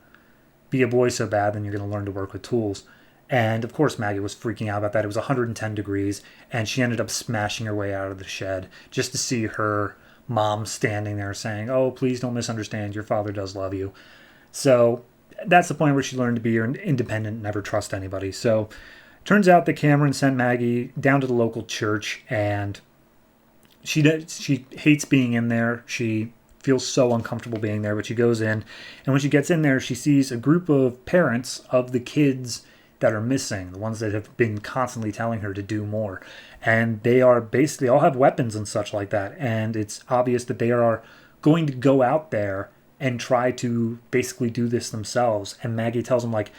be a boy so bad, then you're going to learn to work with tools. And of course Maggie was freaking out about that. It was 110 degrees, and she ended up smashing her way out of the shed just to see her mom standing there saying, oh, please don't misunderstand, your father does love you. So that's the point where she learned to be independent, never trust anybody. So turns out that Cameron sent Maggie down to the local church, and she hates being in there. She feels so uncomfortable being there, but she goes in, and when she gets in there, she sees a group of parents of the kids that are missing, the ones that have been constantly telling her to do more. And they are basically all have weapons and such like that. And it's obvious that they are going to go out there and try to basically do this themselves. And Maggie tells them, like,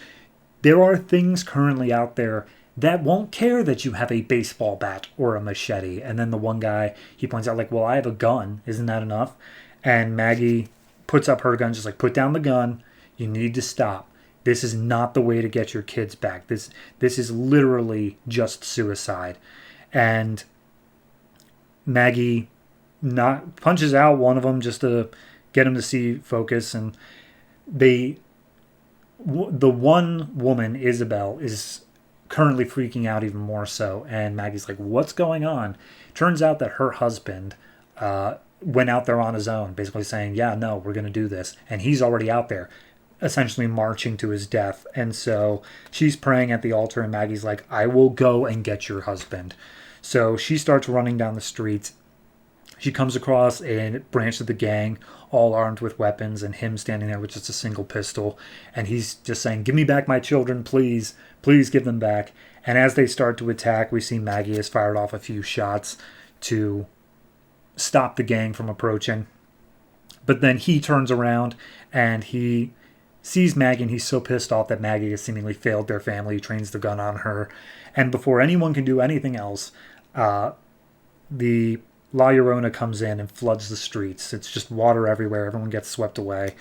there are things currently out there that won't care that you have a baseball bat or a machete. And then the one guy, he points out, like, well, I have a gun. Isn't that enough? And Maggie puts up her gun, just like, put down the gun. You need to stop. This is not the way to get your kids back. This is literally just suicide. And Maggie punches out one of them just to get him to see focus. And the one woman, Isabel, is currently freaking out even more so. And Maggie's like, what's going on? Turns out that her husband went out there on his own, basically saying, yeah, no, we're going to do this. And he's already out there. essentially marching to his death. And so she's praying at the altar, and Maggie's like, I will go and get your husband. So she starts running down the street. She comes across a branch of the gang, all armed with weapons, and him standing there with just a single pistol. And he's just saying, give me back my children, please. Please give them back. And as they start to attack, we see Maggie has fired off a few shots to stop the gang from approaching. But then he turns around and he sees Maggie, and he's so pissed off that Maggie has seemingly failed their family. He trains the gun on her. And before anyone can do anything else, the La Llorona comes in and floods the streets. It's just water everywhere. Everyone gets swept away.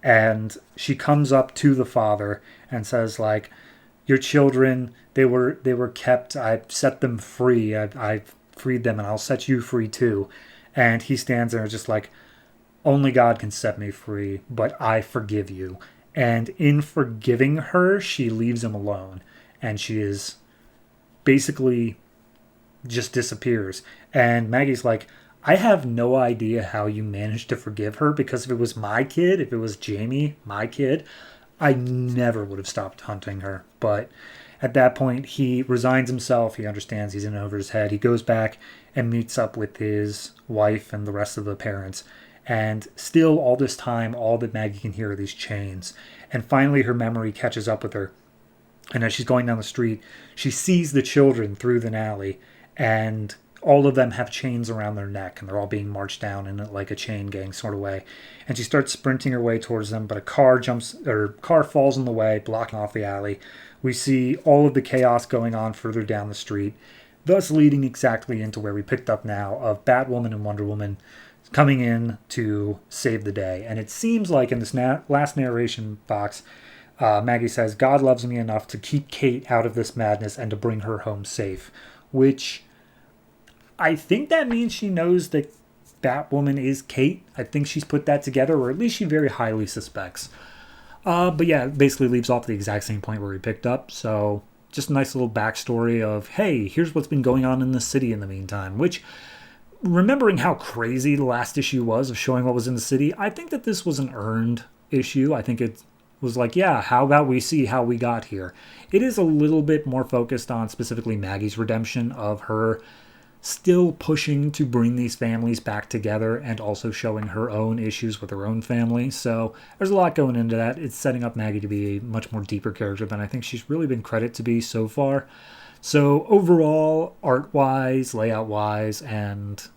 And she comes up to the father and says, like, your children, they were kept. I set them free. I freed them, and I'll set you free too. And he stands there just like, only God can set me free, but I forgive you. And in forgiving her, she leaves him alone. And she is basically just disappears. And Maggie's like, I have no idea how you managed to forgive her, because if it was my kid, if it was Jamie, my kid, I never would have stopped hunting her. But at that point, he resigns himself. He understands he's in over his head. He goes back and meets up with his wife and the rest of the parents. And still, all this time, all that Maggie can hear are these chains. And finally, her memory catches up with her. And as she's going down the street, she sees the children through the alley. And all of them have chains around their neck. And they're all being marched down in like a chain gang sort of way. And she starts sprinting her way towards them. But a car falls in the way, blocking off the alley. We see all of the chaos going on further down the street. Thus leading exactly into where we picked up now of Batwoman and Wonder Woman coming in to save the day. And it seems like in this last narration box, Maggie says, God loves me enough to keep Kate out of this madness and to bring her home safe. Which I think that means she knows that Batwoman is Kate. I think she's put that together, or at least she very highly suspects. But yeah, it basically leaves off the exact same point where we picked up. So just a nice little backstory of, hey, here's what's been going on in the city in the meantime. Which, remembering how crazy the last issue was of showing what was in the city, I think that this was an earned issue. I think it was like, yeah, how about we see how we got here? It is a little bit more focused on specifically Maggie's redemption, of her still pushing to bring these families back together, and also showing her own issues with her own family. So there's a lot going into that. It's setting up Maggie to be a much more deeper character than I think she's really been credited to be so far. So overall, art-wise, layout-wise, and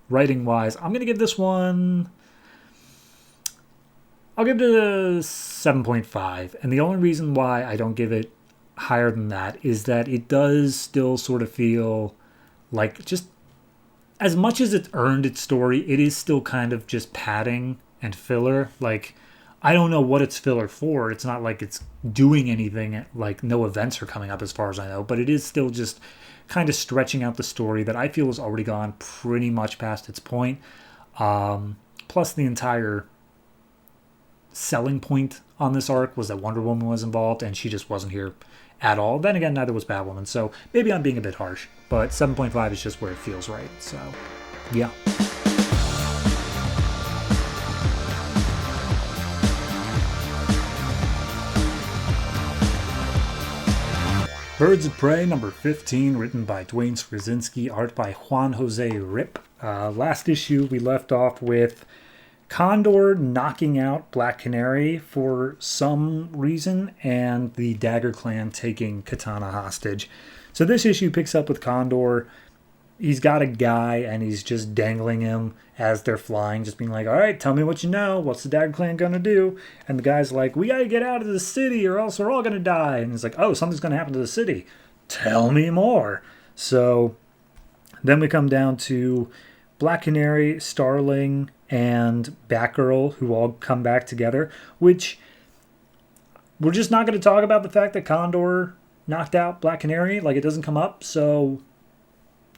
writing-wise, I'm going to give this one, I'll give it a 7.5. And the only reason why I don't give it higher than that is that it does still sort of feel like, just as much as it's earned its story, it is still kind of just padding and filler. Like, I don't know what it's filler for. It's not like it's doing anything, like no events are coming up as far as I know, but it is still just kind of stretching out the story that I feel has already gone pretty much past its point. Plus the entire selling point on this arc was that Wonder Woman was involved, and she just wasn't here at all. Then again, neither was Batwoman, so maybe I'm being a bit harsh, but 7.5 is just where it feels right. So yeah. Birds of Prey number 15, written by Duane Swierczynski, art by Juan Jose Rip. Last issue we left off with Condor knocking out Black Canary for some reason, and the Dagger Clan taking Katana hostage. So this issue picks up with Condor. He's got a guy, and he's just dangling him as they're flying, just being like, all right, tell me what you know. What's the Dagger Clan going to do? And the guy's like, we got to get out of the city or else we're all going to die. And he's like, oh, something's going to happen to the city. Tell me more. So then we come down to Black Canary, Starling, and Batgirl, who all come back together, which we're just not going to talk about the fact that Condor knocked out Black Canary. Like, it doesn't come up, so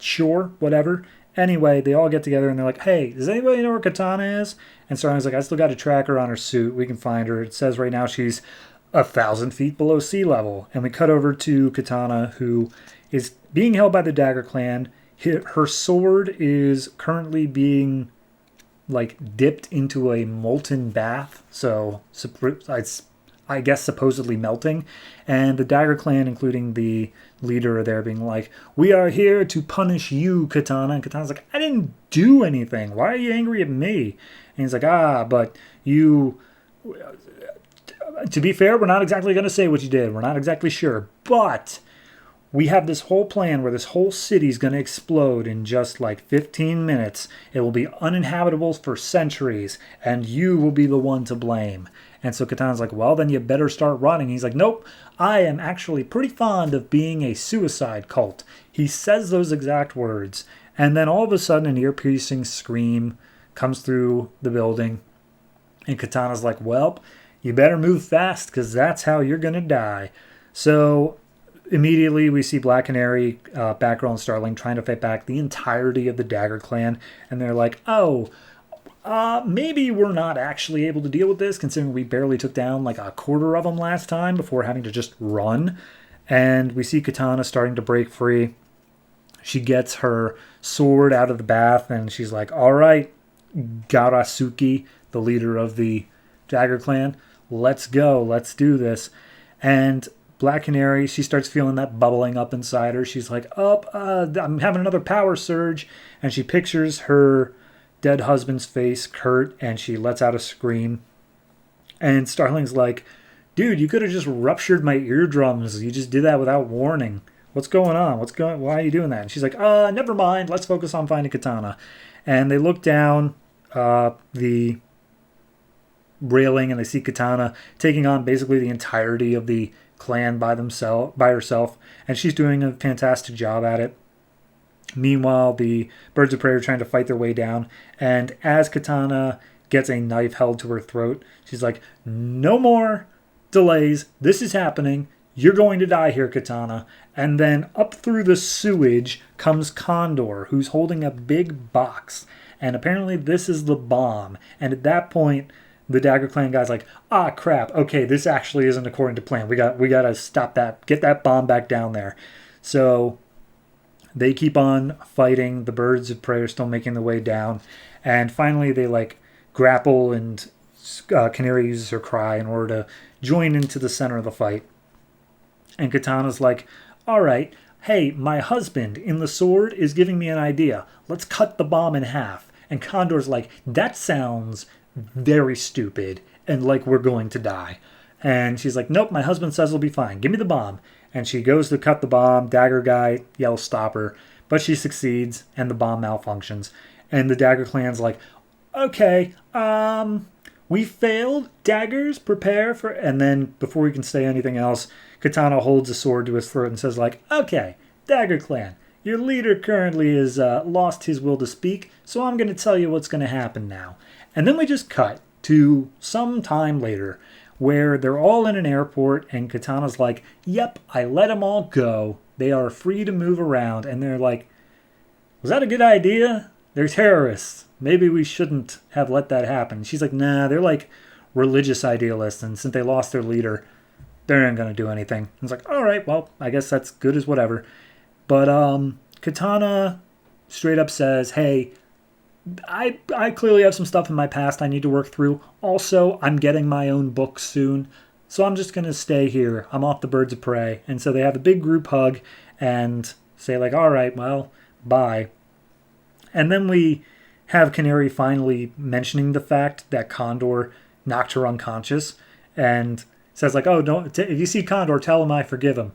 sure, whatever. Anyway, they all get together and they're like, hey, does anybody know where Katana is? And Starling's like, I still got a tracker on her suit. We can find her. It says right now she's 1,000 feet below sea level. And we cut over to Katana, who is being held by the Dagger Clan. Her sword is currently being, like, dipped into a molten bath. So it's I guess, supposedly melting. And the Dagger Clan, including the leader, are there being like, "We are here to punish you, Katana." And Katana's like, "I didn't do anything. Why are you angry at me?" And he's like, "But you... To be fair, we're not exactly going to say what you did. We're not exactly sure. But we have this whole plan where this whole city's going to explode in just like 15 minutes. It will be uninhabitable for centuries, and you will be the one to blame." And so Katana's like, "Well, then you better start running." He's like, "Nope, I am actually pretty fond of being a suicide cult." He says those exact words. And then all of a sudden an ear-piercing scream comes through the building. And Katana's like, "Well, you better move fast because that's how you're going to die." So immediately we see Black Canary, Batgirl, and Starling trying to fight back the entirety of the Dagger Clan. And they're like, maybe we're not actually able to deal with this, considering we barely took down like a quarter of them last time before having to just run. And we see Katana starting to break free. She gets her sword out of the bath, and she's like, "All right, Garasuki, the leader of the Dagger Clan, let's go. Let's do this." And Black Canary, she starts feeling that bubbling up inside her. She's like, I'm having another power surge. And she pictures her dead husband's face, Kurt, and she lets out a scream. And Starling's like, "Dude, you could have just ruptured my eardrums. You just did that without warning. What's going on? Why are you doing that?" And she's like, "Never mind. Let's focus on finding Katana." And they look down the railing, and they see Katana taking on basically the entirety of the clan by herself, and she's doing a fantastic job at it. Meanwhile, the Birds of Prey are trying to fight their way down, and as Katana gets a knife held to her throat, she's like, "No more delays. This is happening. You're going to die here, Katana." And then up through the sewage comes Condor, who's holding a big box, and apparently this is the bomb. And at that point, the Dagger Clan guy's like, crap, okay, this actually isn't according to plan. We got to stop that, get that bomb back down there. So they keep on fighting. The Birds of Prey are still making their way down. And finally they like grapple, and Canary uses her cry in order to join into the center of the fight. And Katana's like, "All right, hey, my husband in the sword is giving me an idea. Let's cut the bomb in half." And Condor's like, "That sounds very stupid and like we're going to die." And she's like, "Nope, my husband says it'll be fine. Give me the bomb." And she goes to cut the bomb. Dagger guy yells, "Stop her." But she succeeds, and the bomb malfunctions. And the Dagger Clan's like, "Okay, we failed. Daggers, prepare for..." And then before he can say anything else, Katana holds a sword to his throat and says like, "Okay, Dagger Clan, your leader currently has lost his will to speak, so I'm going to tell you what's going to happen now." And then we just cut to some time later where they're all in an airport, and Katana's like, "Yep, I let them all go. They are free to move around." And they're like, "Was that a good idea? They're terrorists. Maybe we shouldn't have let that happen." She's like, "Nah, they're like religious idealists, and since they lost their leader, they're not going to do anything." And it's like, all right, well, I guess that's good as whatever. But Katana straight up says, "Hey, I clearly have some stuff in my past I need to work through. Also, I'm getting my own book soon, so I'm just going to stay here. I'm off the Birds of Prey." And so they have a big group hug and say like, "All right, well, bye." And then we have Canary finally mentioning the fact that Condor knocked her unconscious, and says like, if you see Condor, tell him I forgive him.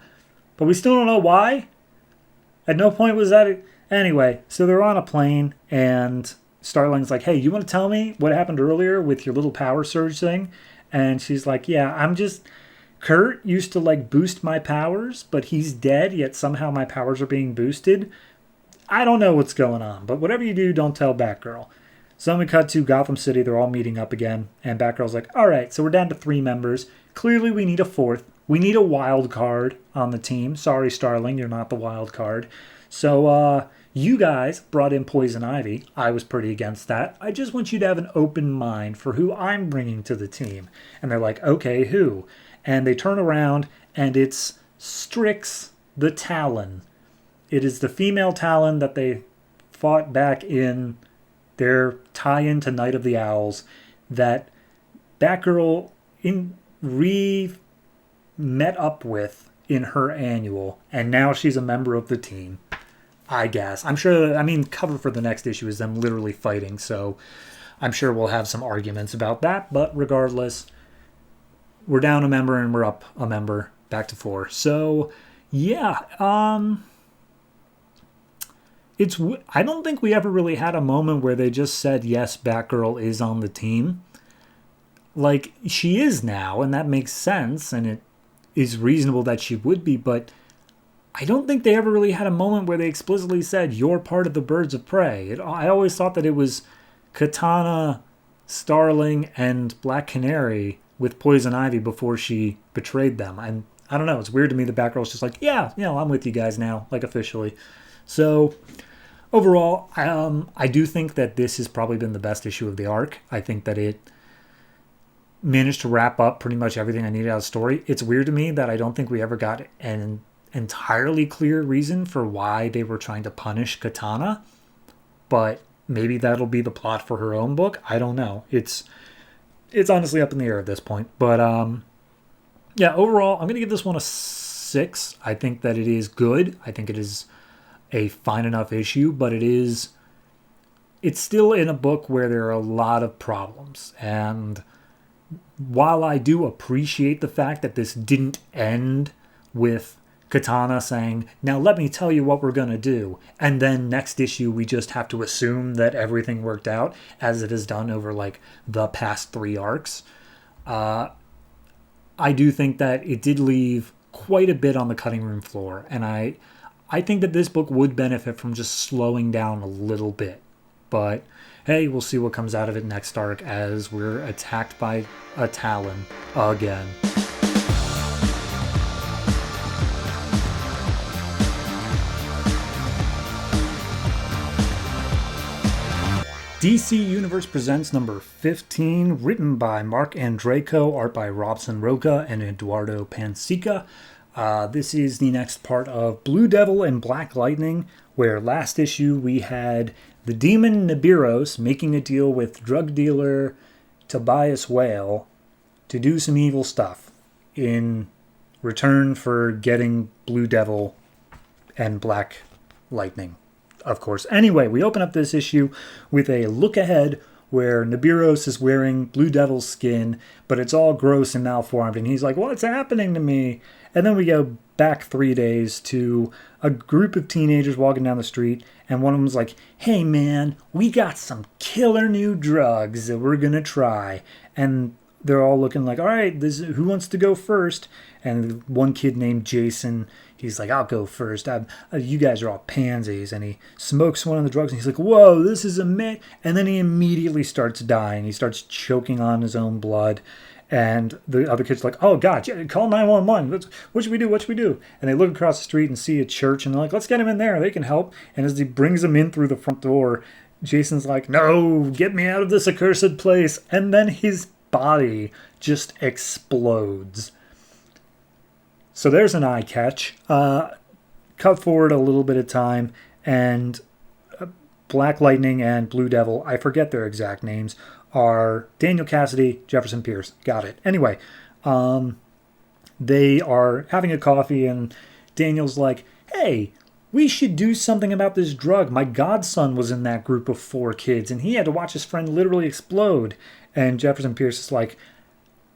But we still don't know why. At no point was that... Anyway, so they're on a plane, and Starling's like, "Hey, you want to tell me what happened earlier with your little power surge thing?" And she's like, "Yeah, Kurt used to like boost my powers, but he's dead, yet somehow my powers are being boosted. I don't know what's going on, but whatever you do, don't tell Batgirl." So then we cut to Gotham City. They're all meeting up again, and Batgirl's like, "All right, so we're down to 3 members. Clearly we need a 4th. We need a wild card on the team. Sorry, Starling, you're not the wild card. So, you guys brought in Poison Ivy. I was pretty against that. I just want you to have an open mind for who I'm bringing to the team." And they're like, "Okay, who?" And they turn around, and it's Strix the Talon. It is the female Talon that they fought back in their tie-in to Night of the Owls, that Batgirl met up with in her annual, and now she's a member of the team, I guess. I'm sure, cover for the next issue is them literally fighting, so I'm sure we'll have some arguments about that, but regardless, we're down a member and we're up a member, back to 4. So, yeah, I don't think we ever really had a moment where they just said, yes, Batgirl is on the team. Like, she is now, and that makes sense, and it is reasonable that she would be, but I don't think they ever really had a moment where they explicitly said, you're part of the Birds of Prey. I always thought that it was Katana, Starling, and Black Canary with Poison Ivy before she betrayed them. And I don't know, it's weird to me that Batgirl's just like, yeah, I'm with you guys now, like officially. So overall, I do think that this has probably been the best issue of the arc. I think that it managed to wrap up pretty much everything I needed out of the story. It's weird to me that I don't think we ever got an entirely clear reason for why they were trying to punish Katana, but maybe that'll be the plot for her own book. I don't know. It's honestly up in the air at this point. But yeah, overall, I'm going to give this one a 6. I think that it is good. I think it is a fine enough issue, but it's still in a book where there are a lot of problems. And while I do appreciate the fact that this didn't end with Katana saying, now let me tell you what we're going to do, and then next issue we just have to assume that everything worked out, as it has done over like the past 3 arcs, I do think that it did leave quite a bit on the cutting room floor, and I think that this book would benefit from just slowing down a little bit. But hey, we'll see what comes out of it next arc as we're attacked by a Talon again. DC Universe Presents number 15, written by Marc Andreyko, art by Robson, Rocha, and Eduardo Pansica. This is the next part of Blue Devil and Black Lightning, where last issue we had the demon Nibiros making a deal with drug dealer Tobias Whale to do some evil stuff in return for getting Blue Devil and Black Lightning, of course. Anyway, we open up this issue with a look ahead where Nibiros is wearing Blue Devil's skin, but it's all gross and malformed, and he's like, what's happening to me? And then we go back 3 days to a group of teenagers walking down the street, and one of them's like, hey man, we got some killer new drugs that we're gonna try. And they're all looking like, all right, who wants to go first? And one kid named Jason, he's like, I'll go first. You guys are all pansies. And he smokes one of the drugs, and he's like, whoa, this is amazing. And then he immediately starts dying. He starts choking on his own blood. And the other kid's like, oh, God, call 911. What should we do? What should we do? And they look across the street and see a church, and they're like, let's get him in there. They can help. And as he brings him in through the front door, Jason's like, no, get me out of this accursed place. And then his body just explodes. So there's an eye catch. Cut forward a little bit of time, and Black Lightning and Blue Devil, I forget their exact names, are Daniel Cassidy, Jefferson Pierce. Got it. Anyway, they are having a coffee, and Daniel's like, hey, we should do something about this drug. My godson was in that group of 4 kids, and he had to watch his friend literally explode. And Jefferson Pierce is like,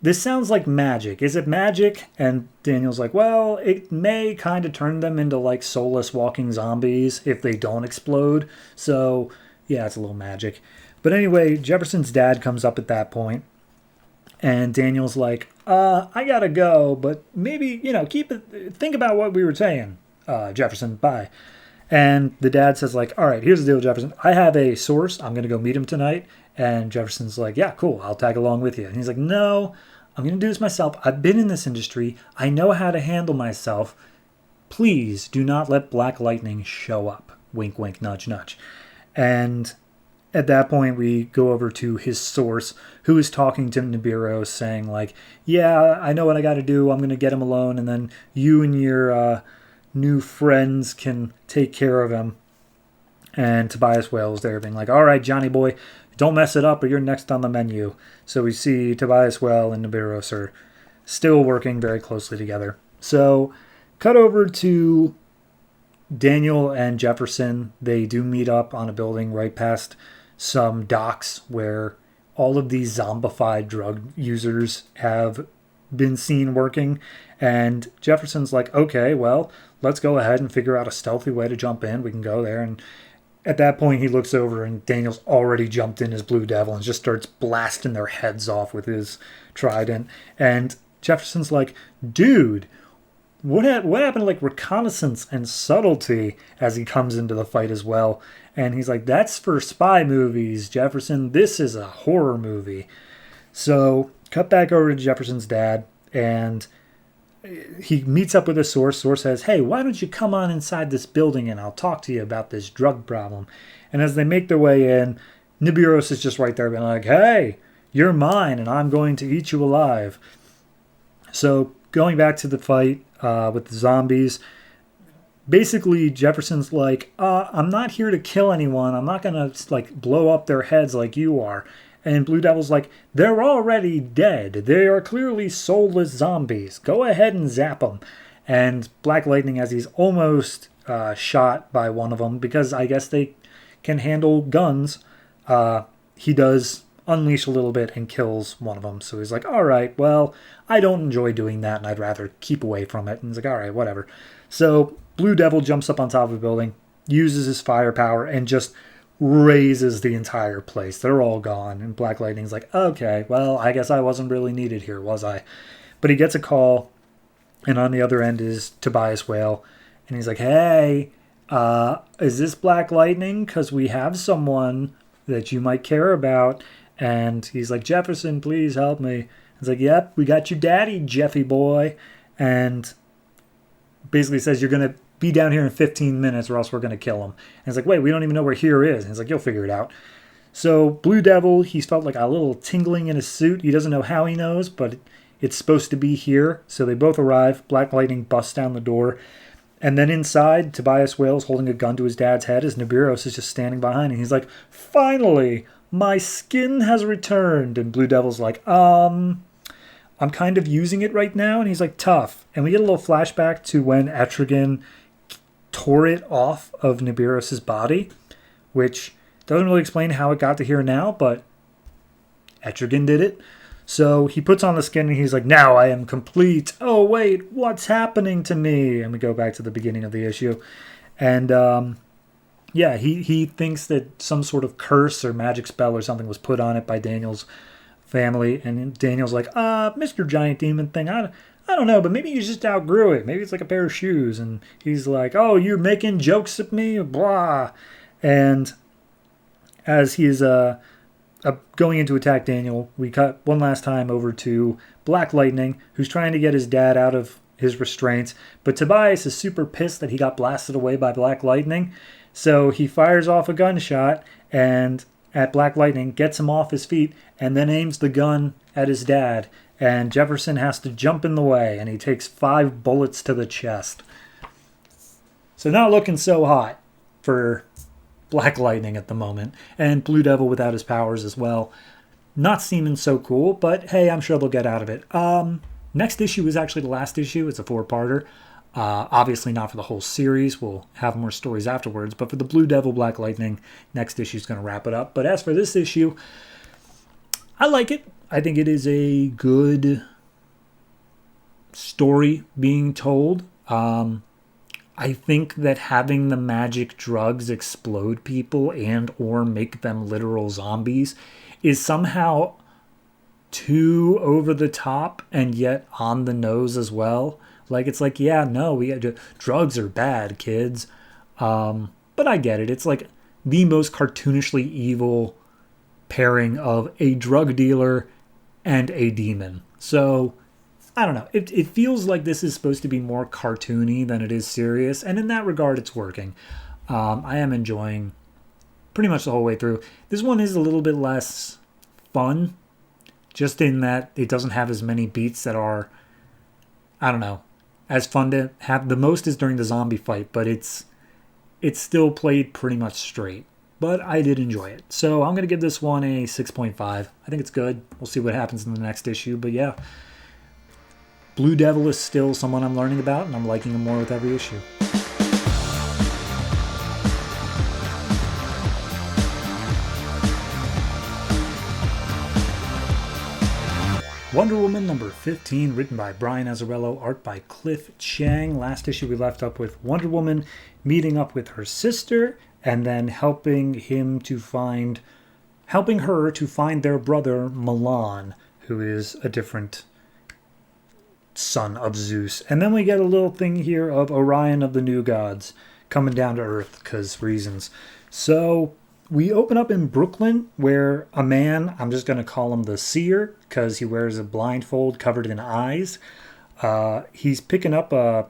this sounds like magic. Is it magic? And Daniel's like, well, it may kind of turn them into like soulless walking zombies if they don't explode. So, yeah, it's a little magic. But anyway, Jefferson's dad comes up at that point, and Daniel's like, I gotta go, but maybe, think about what we were saying, Jefferson, bye. And the dad says like, all right, here's the deal, Jefferson. I have a source. I'm going to go meet him tonight. And Jefferson's like, yeah, cool. I'll tag along with you. And he's like, no, I'm going to do this myself. I've been in this industry. I know how to handle myself. Please do not let Black Lightning show up. Wink, wink, nudge, nudge. And at that point, we go over to his source, who is talking to Nibiru, saying like, yeah, I know what I got to do. I'm going to get him alone. And then you and your new friends can take care of him. And Tobias Whale is there being like, all right, Johnny boy, don't mess it up or you're next on the menu. So we see Tobias Whale and Nibiru are still working very closely together. So, cut over to Daniel and Jefferson. They do meet up on a building right past some docks where all of these zombified drug users have been seen working. And Jefferson's like, okay, well, let's go ahead and figure out a stealthy way to jump in. We can go there. And at that point, he looks over and Daniel's already jumped in as Blue Devil and just starts blasting their heads off with his trident. And Jefferson's like, dude, what happened to like reconnaissance and subtlety as he comes into the fight as well? And he's like, that's for spy movies, Jefferson. This is a horror movie. So cut back over to Jefferson's dad, and he meets up with a source. Source says, hey, why don't you come on inside this building and I'll talk to you about this drug problem. And as they make their way in, Nibiros is just right there being like, hey, you're mine and I'm going to eat you alive. So going back to the fight with the zombies, basically Jefferson's like, I'm not here to kill anyone. I'm not going to like blow up their heads like you are. And Blue Devil's like, they're already dead. They are clearly soulless zombies. Go ahead and zap them. And Black Lightning, as he's almost shot by one of them, because I guess they can handle guns, he does unleash a little bit and kills one of them. So he's like, all right, well, I don't enjoy doing that and I'd rather keep away from it. And he's like, all right, whatever. So Blue Devil jumps up on top of the building, uses his firepower, and just raises the entire place. They're all gone. And Black Lightning's like, okay, well, I guess I wasn't really needed here, was I? But he gets a call, and on the other end is Tobias Whale. And he's like, hey, is this Black Lightning? Because we have someone that you might care about. And he's like, Jefferson, please help me. He's like, yep, we got your daddy, Jeffy boy. And basically says, you're going to be down here in 15 minutes or else we're going to kill him. And it's like, wait, we don't even know where here is. And he's like, you'll figure it out. So Blue Devil, he's felt like a little tingling in his suit. He doesn't know how he knows, but it's supposed to be here. So they both arrive. Black Lightning busts down the door. And then inside, Tobias Whale's holding a gun to his dad's head as Nibiros is just standing behind. And he's like, finally, my skin has returned. And Blue Devil's like, I'm kind of using it right now. And he's like, tough. And we get a little flashback to when Etrigan tore it off of Nibiros' body, which doesn't really explain how it got to here now, but Etrigan did it. So he puts on the skin and he's like, now I am complete. Oh, wait, what's happening to me? And we go back to the beginning of the issue. And he thinks that some sort of curse or magic spell or something was put on it by Daniel's family. And Daniel's like, Mr. Giant Demon thing, I don't know, but maybe you just outgrew it. Maybe it's like a pair of shoes. And he's like, oh, you're making jokes at me? Blah. And as he is going in to attack Daniel, we cut one last time over to Black Lightning, who's trying to get his dad out of his restraints. But Tobias is super pissed that he got blasted away by Black Lightning. So he fires off a gunshot and at Black Lightning, gets him off his feet, and then aims the gun at his dad. And Jefferson has to jump in the way, and he takes 5 bullets to the chest. So not looking so hot for Black Lightning at the moment. And Blue Devil without his powers as well. Not seeming so cool, but hey, I'm sure they'll get out of it. Next issue is actually the last issue. It's a 4-parter. Obviously not for the whole series. We'll have more stories afterwards. But for the Blue Devil, Black Lightning, next issue is going to wrap it up. But as for this issue, I like it. I think it is a good story being told. I think that having the magic drugs explode people and or make them literal zombies is somehow too over the top and yet on the nose as well. Like, it's like, yeah, no, drugs are bad, kids. But I get it. It's like the most cartoonishly evil pairing of a drug dealer and a demon. So, I don't know. It feels like this is supposed to be more cartoony than it is serious. And in that regard, it's working. I am enjoying pretty much the whole way through. This one is a little bit less fun. Just in that it doesn't have as many beats that are, I don't know, as fun to have. The most is during the zombie fight, but it's still played pretty much straight. But I did enjoy it. So I'm going to give this one a 6.5. I think it's good. We'll see what happens in the next issue. But yeah, Blue Devil is still someone I'm learning about, and I'm liking him more with every issue. Wonder Woman number 15, written by Brian Azzarello, art by Cliff Chiang. Last issue we left up with Wonder Woman meeting up with her sister and then helping her to find their brother Milan, who is a different son of Zeus. And then we get a little thing here of Orion of the New Gods coming down to Earth because reasons. So we open up in Brooklyn where a man, I'm just going to call him the Seer because he wears a blindfold covered in eyes. He's picking up a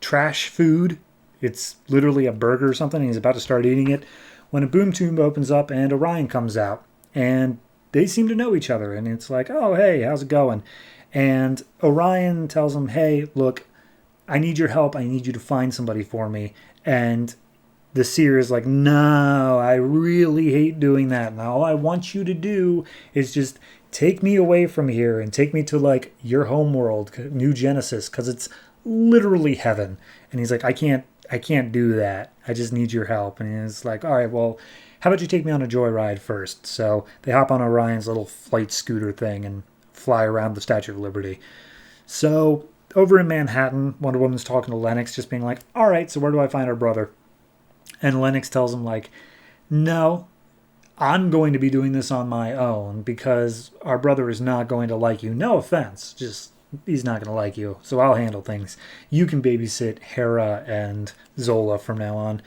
trash food. It's literally a burger or something. And he's about to start eating it when a boom tube opens up and Orion comes out. And they seem to know each other. And it's like, oh, hey, how's it going? And Orion tells him, hey, look, I need your help. I need you to find somebody for me. And the Seer is like, no, I really hate doing that. And all I want you to do is just take me away from here and take me to like your home world, New Genesis, because it's literally heaven. And he's like, I can't do that. I just need your help. And he's like, all right, well, how about you take me on a joyride first? So they hop on Orion's little flight scooter thing and fly around the Statue of Liberty. So over in Manhattan, Wonder Woman's talking to Lennox, just being like, all right, so where do I find our brother? And Lennox tells him, like, no, I'm going to be doing this on my own because our brother is not going to like you. No offense, just he's not going to like you, so I'll handle things. You can babysit Hera and Zola from now on.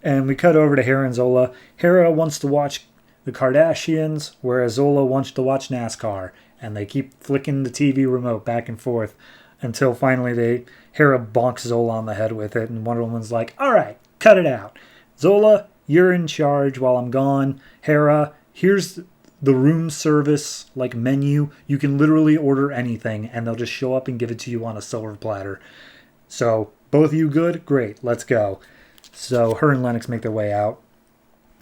And we cut over to Hera and Zola. Hera wants to watch the Kardashians, whereas Zola wants to watch NASCAR. And they keep flicking the TV remote back and forth until finally Hera bonks Zola on the head with it. And Wonder Woman's like, all right, cut it out. Zola, you're in charge while I'm gone. Hera, here's the room service like menu. You can literally order anything and they'll just show up and give it to you on a silver platter. So both of you good? Great, let's go. So her and Lennox make their way out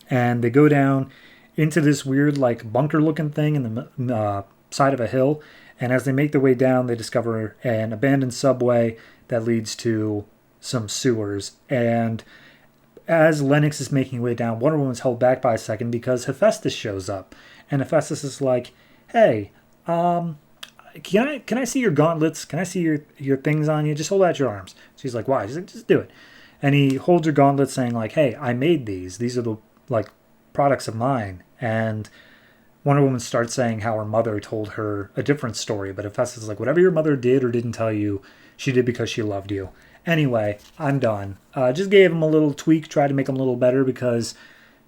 and they go down into this weird like bunker looking thing in the side of a hill. And as they make their way down, they discover an abandoned subway that leads to some sewers. And as Lennox is making her way down, Wonder Woman's held back by a second because Hephaestus shows up. And Hephaestus is like, hey, can I see your gauntlets? Can I see your things on you? Just hold out your arms. She's like, why? She's like, just do it. And he holds her gauntlets saying like, hey, I made these. These are the like products of mine. And Wonder Woman starts saying how her mother told her a different story. But Hephaestus is like, whatever your mother did or didn't tell you, she did because she loved you. Anyway, I'm done. Just gave him a little tweak, tried to make him a little better because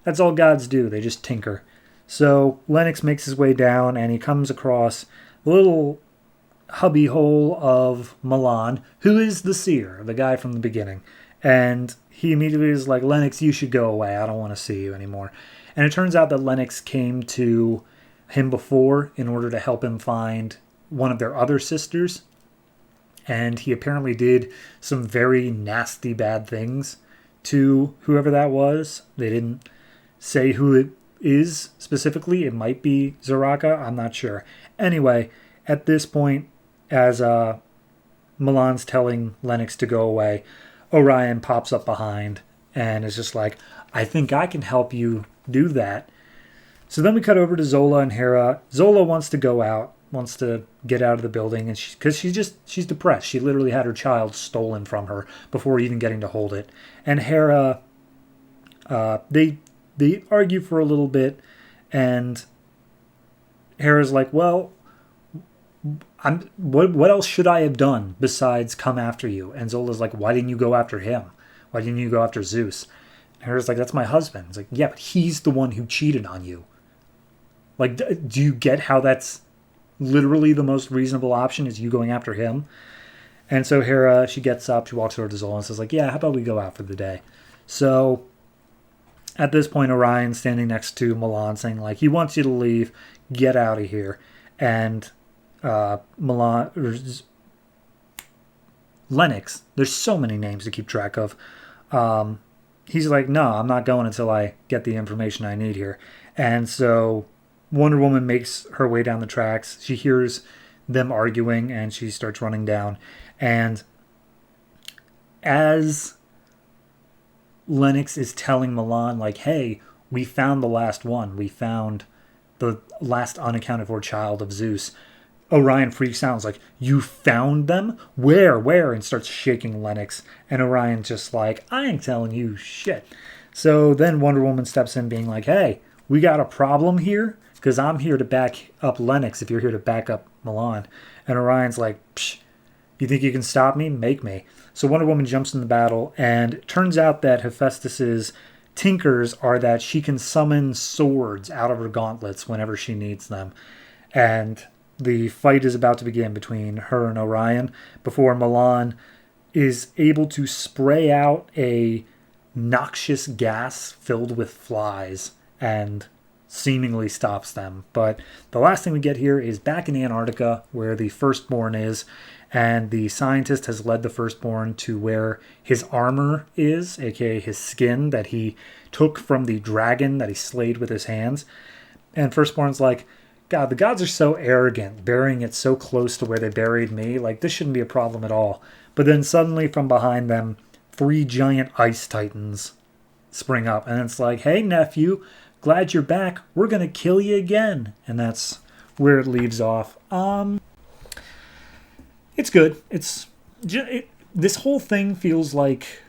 that's all gods do. They just tinker. So Lennox makes his way down and he comes across a little hubby hole of Milan, who is the Seer, the guy from the beginning. And he immediately is like, Lennox, you should go away. I don't want to see you anymore. And it turns out that Lennox came to him before in order to help him find one of their other sisters. And he apparently did some very nasty bad things to whoever that was. They didn't say who it is specifically. It might be Zaraka. I'm not sure. Anyway, at this point, as Milan's telling Lennox to go away, Orion pops up behind and is just like, I think I can help you do that. So then we cut over to Zola and Hera. Zola wants to go out, wants to get out of the building, and because she's depressed. She literally had her child stolen from her before even getting to hold it. And Hera, they argue for a little bit, and Hera's like, well, what else should I have done besides come after you? And Zola's like, why didn't you go after him? Why didn't you go after Zeus? And Hera's like, that's my husband. It's like, yeah, but he's the one who cheated on you. Like, do you get how that's literally the most reasonable option is you going after him? And so Hera, she gets up, she walks over to Zola and says like, yeah, how about we go out for the day? So at this point, Orion's standing next to Milan saying like, he wants you to leave, get out of here. And Lennox, there's so many names to keep track of. He's like, no, I'm not going until I get the information I need here. And so Wonder Woman makes her way down the tracks. She hears them arguing, and she starts running down. And as Lennox is telling Milan, like, hey, we found the last one. We found the last unaccounted for child of Zeus. Orion freaks out. Is like, you found them? Where? And starts shaking Lennox. And Orion's just like, I ain't telling you shit. So then Wonder Woman steps in being like, hey, we got a problem here? Because I'm here to back up Lennox if you're here to back up Milan. And Orion's like, psh, you think you can stop me? Make me. So Wonder Woman jumps in the battle, and it turns out that Hephaestus's tinkers are that she can summon swords out of her gauntlets whenever she needs them. And the fight is about to begin between her and Orion before Milan is able to spray out a noxious gas filled with flies and seemingly stops them. But the last thing we get here is back in Antarctica, where the Firstborn is, and the scientist has led the Firstborn to where his armor is, aka his skin that he took from the dragon that he slayed with his hands. And Firstborn's like, God, the gods are so arrogant, burying it so close to where they buried me. Like, this shouldn't be a problem at all. But then suddenly from behind them, 3 giant ice titans spring up. And it's like, hey, nephew, glad you're back. We're going to kill you again. And that's where it leaves off. It's good. This whole thing feels like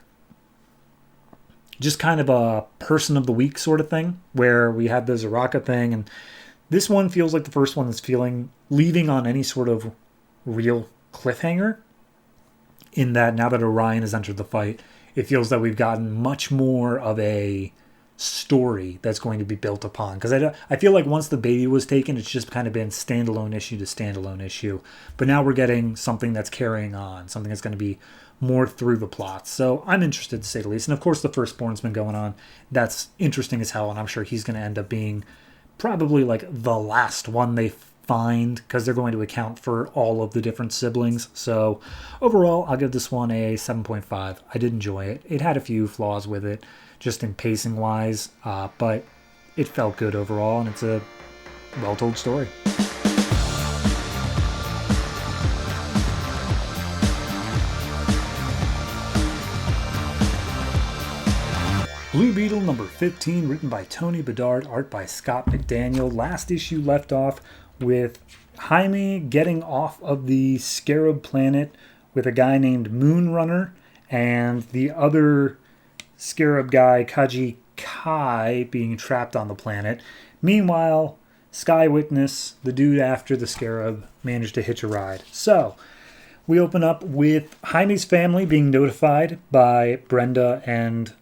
just kind of a person of the week sort of thing, where we had the Zaraka thing, and this one feels like the first one is leaving on any sort of real cliffhanger, in that now that Orion has entered the fight, it feels that we've gotten much more of a story that's going to be built upon. Because I feel like once the baby was taken, it's just kind of been standalone issue to standalone issue. But now we're getting something that's carrying on, something that's going to be more through the plot. So I'm interested, to say the least. And of course, the Firstborn's been going on. That's interesting as hell, and I'm sure he's going to end up being probably like the last one they find, because they're going to account for all of the different siblings. So overall, I'll give this one a 7.5. I did enjoy it. It had a few flaws with it, just in pacing wise, but it felt good overall, and it's a well-told story. Blue Beetle number 15, written by Tony Bedard, art by Scott McDaniel. Last issue left off with Jaime getting off of the Scarab planet with a guy named Moonrunner, and the other Scarab guy, Kaji Kai, being trapped on the planet. Meanwhile, Sky Witness, the dude after the Scarab, managed to hitch a ride. So, we open up with Jaime's family being notified by Brenda and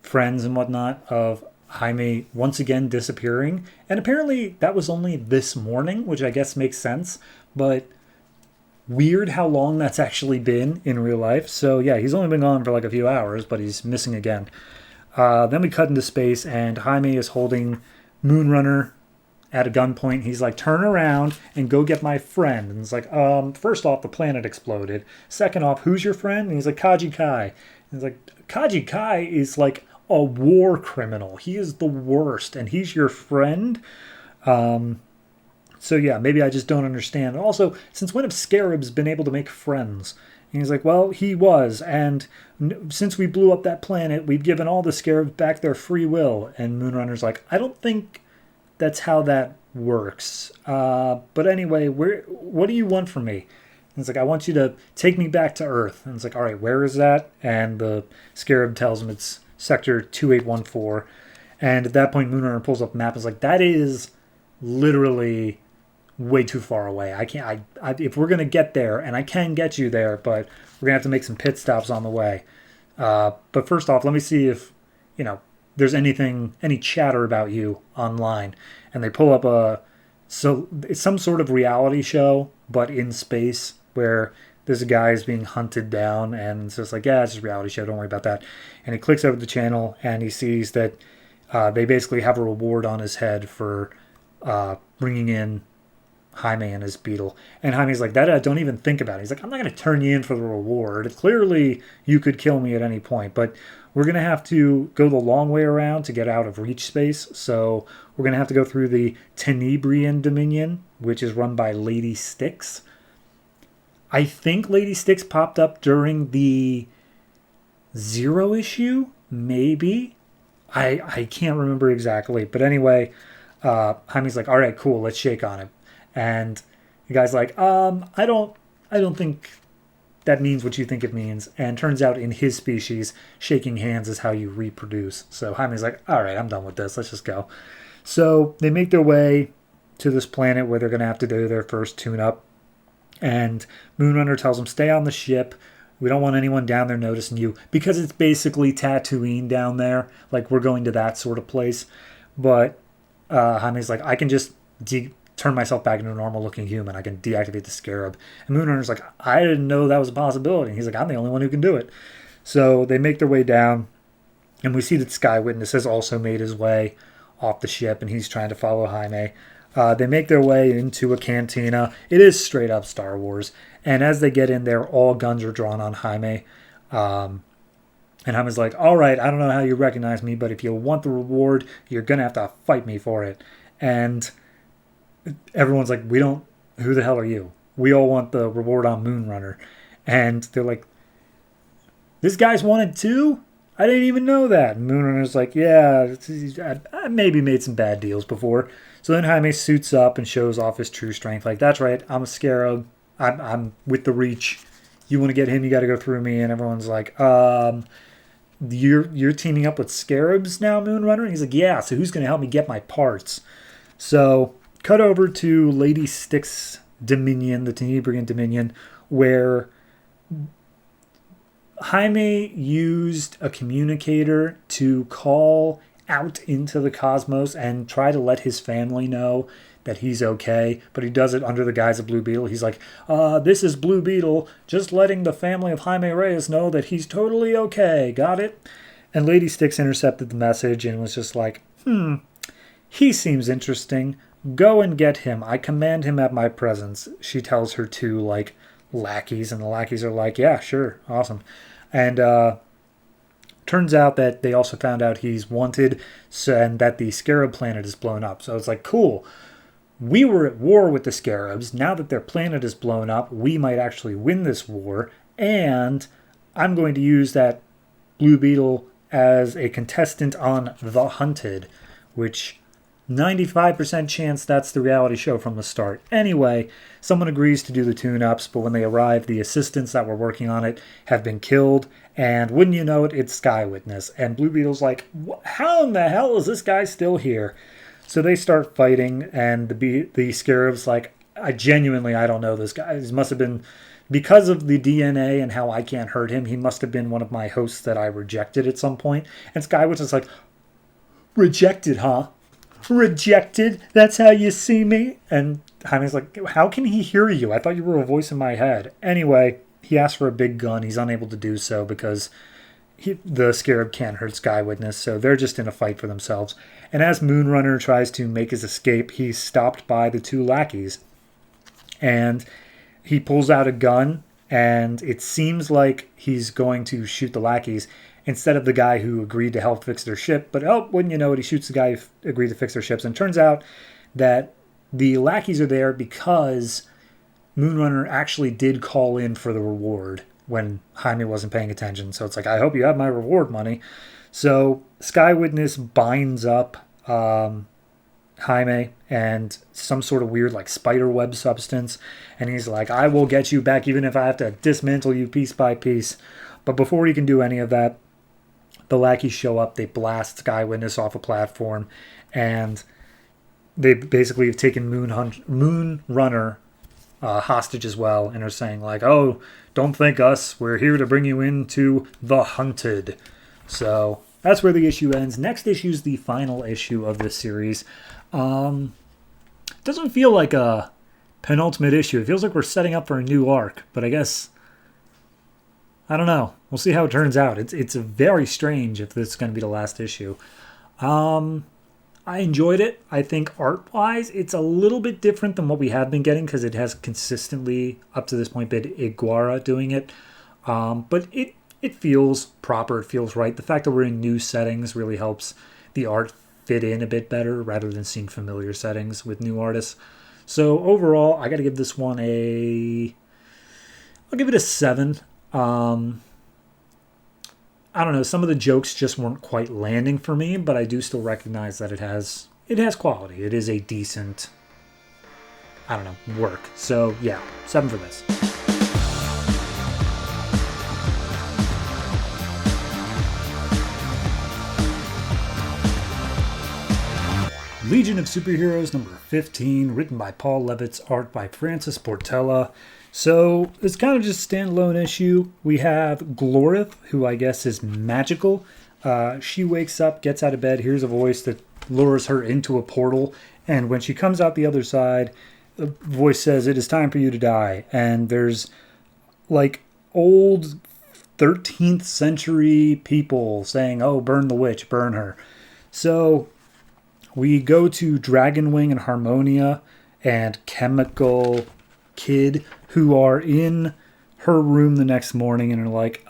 friends and whatnot of Jaime once again disappearing. And apparently that was only this morning, which I guess makes sense. But weird how long that's actually been in real life. So yeah, he's only been gone for like a few hours, but he's missing again. Then we cut into space, and Jaime is holding Moonrunner at a gunpoint. He's like, turn around and go get my friend. And it's like, first off, the planet exploded. Second off, who's your friend? And he's like, Kaji Kai. And it's like, Kaji Kai is like a war criminal. He is the worst, and he's your friend? So yeah, maybe I just don't understand. Also, since when have scarabs been able to make friends? And he's like, well, he was, and since we blew up that planet, we've given all the scarabs back their free will. And Moonrunner's like, I don't think that's how that works. But anyway, what do you want from me? And it's like, I want you to take me back to Earth. And it's like, all right, where is that? And the scarab tells him it's Sector 2814. And at that point, Moonrunner pulls up a map and is like, that is literally way too far away. I can't. If we're gonna get there, and I can get you there, but we're gonna have to make some pit stops on the way. But first off, let me see if there's any chatter about you online. And they pull up it's some sort of reality show, but in space, where there's a guy who's being hunted down, and so it's like, yeah, it's just a reality show, don't worry about that. And he clicks over the channel, and he sees that they basically have a reward on his head for bringing in Jaime and his Beetle. And Jaime's like, that don't even think about it. He's like, I'm not going to turn you in for the reward. Clearly, you could kill me at any point, but we're going to have to go the long way around to get out of reach space. So we're going to have to go through the Tenebrian Dominion, which is run by Lady Styx. I think Lady Styx popped up during the 0 issue, maybe. I can't remember exactly. But anyway, Jaime's like, all right, cool, let's shake on it. And the guy's like, I don't think that means what you think it means. And turns out in his species, shaking hands is how you reproduce. So Jaime's like, all right, I'm done with this. Let's just go. So they make their way to this planet where they're going to have to do their first tune-up. And Moonrunner tells them, stay on the ship. We don't want anyone down there noticing you. Because it's basically Tatooine down there. Like, we're going to that sort of place. But Jaime's like, I can just turn myself back into a normal-looking human. I can deactivate the scarab. And Moonrunner's like, I didn't know that was a possibility. And he's like, I'm the only one who can do it. So they make their way down. And we see that Sky Witness has also made his way off the ship. And he's trying to follow Jaime. They make their way into a cantina. It is straight up Star Wars. And as they get in there, all guns are drawn on Jaime. And Jaime's like, all right, I don't know how you recognize me, but if you want the reward, you're going to have to fight me for it. And everyone's like, who the hell are you? We all want the reward on Moonrunner. And they're like, this guy's wanted too? I didn't even know that. And Moonrunner's like, yeah, I maybe made some bad deals before. So then Jaime suits up and shows off his true strength. Like, that's right, I'm a scarab. I'm with the Reach. You want to get him, you got to go through me. And everyone's like, you're teaming up with scarabs now, Moonrunner? And he's like, yeah, so who's going to help me get my parts? So cut over to Lady Styx Dominion, the Tenebrian Dominion, where Jaime used a communicator to call out into the cosmos and try to let his family know that he's okay, but he does it under the guise of Blue Beetle. He's like, this is Blue Beetle, just letting the family of Jaime Reyes know that he's totally okay. Got it? And Lady Styx intercepted the message and was just like, he seems interesting. Go and get him. I command him at my presence. She tells her two, like, lackeys, and the lackeys are like, yeah, sure, awesome. And turns out that they also found out he's wanted, and that the Scarab planet is blown up. So it's like, cool. We were at war with the Scarabs. Now that their planet is blown up, we might actually win this war. And I'm going to use that Blue Beetle as a contestant on The Hunted, which 95% chance that's the reality show from the start. Anyway, someone agrees to do the tune-ups, but when they arrive, the assistants that were working on it have been killed, and wouldn't you know it, it's Sky Witness. And Blue Beetle's like, how in the hell is this guy still here? So they start fighting, and the Scarab's like, I don't know this guy. He must have been, because of the DNA and how I can't hurt him, he must have been one of my hosts that I rejected at some point. And Sky Witness is like, rejected, huh? Rejected? That's how you see me? And Jaime's like, how can he hear you? I thought you were a voice in my head. Anyway, he asks for a big gun. He's unable to do so because the Scarab can't hurt Sky Witness, so they're just in a fight for themselves. And as Moonrunner tries to make his escape, he's stopped by the two lackeys. And he pulls out a gun, and it seems like he's going to shoot the lackeys instead of the guy who agreed to help fix their ship. But, wouldn't you know it, he shoots the guy who agreed to fix their ships. And it turns out that the lackeys are there because Moonrunner actually did call in for the reward when Jaime wasn't paying attention. So it's like, I hope you have my reward money. So Sky Witness binds up Jaime and some sort of weird like spider web substance. And he's like, I will get you back even if I have to dismantle you piece by piece. But before he can do any of that, the lackeys show up. They blast Sky Witness off a platform. And they basically have taken Moonrunner hostage as well. And are saying like, oh, don't thank us. We're here to bring you into The Hunted. So that's where the issue ends. Next issue is the final issue of this series. Doesn't feel like a penultimate issue. It feels like we're setting up for a new arc. But I guess, I don't know. We'll see how it turns out. It's very strange if this is going to be the last issue. I enjoyed it. I think art-wise, it's a little bit different than what we have been getting because it has consistently, up to this point, been Iguara doing it. But it feels proper. It feels right. The fact that we're in new settings really helps the art fit in a bit better rather than seeing familiar settings with new artists. So overall, I got to give this one a I'll give it a 7. I don't know, some of the jokes just weren't quite landing for me, but I do still recognize that it has quality. It is a decent, I don't know, work. So yeah, 7 for this. Legion of Superheroes number 15, written by Paul Levitz, art by Francis Portela. So it's kind of just a standalone issue. We have Glorith, who I guess is magical. She wakes up, gets out of bed, hears a voice that lures her into a portal, and when she comes out the other side, the voice says, "It is time for you to die." And there's like old 13th century people saying, "Oh, burn the witch, burn her." So we go to Dragonwing and Harmonia and Chemical Kid, who are in her room the next morning and are like,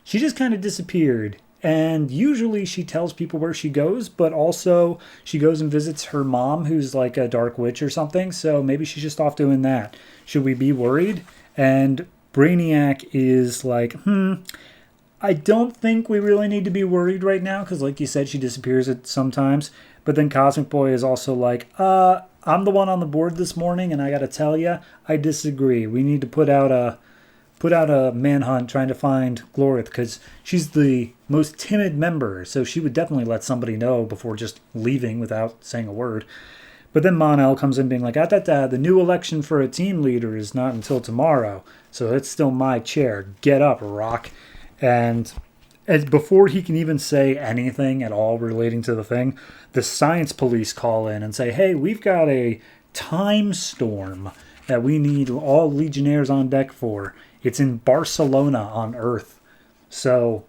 she just kind of disappeared. And usually she tells people where she goes, but also she goes and visits her mom, who's like a dark witch or something. So maybe she's just off doing that. Should we be worried? And Brainiac is like, I don't think we really need to be worried right now, because like you said, she disappears at sometimes. But then Cosmic Boy is also like, I'm the one on the board this morning, and I gotta tell you, I disagree. We need to put out a manhunt trying to find Glorith, because she's the most timid member, so she would definitely let somebody know before just leaving without saying a word. But then Mon-El comes in being like, the new election for a team leader is not until tomorrow, so it's still my chair. Get up, Rock. And before he can even say anything at all relating to the thing, the science police call in and say, hey, we've got a time storm that we need all Legionnaires on deck for. It's in Barcelona on Earth. So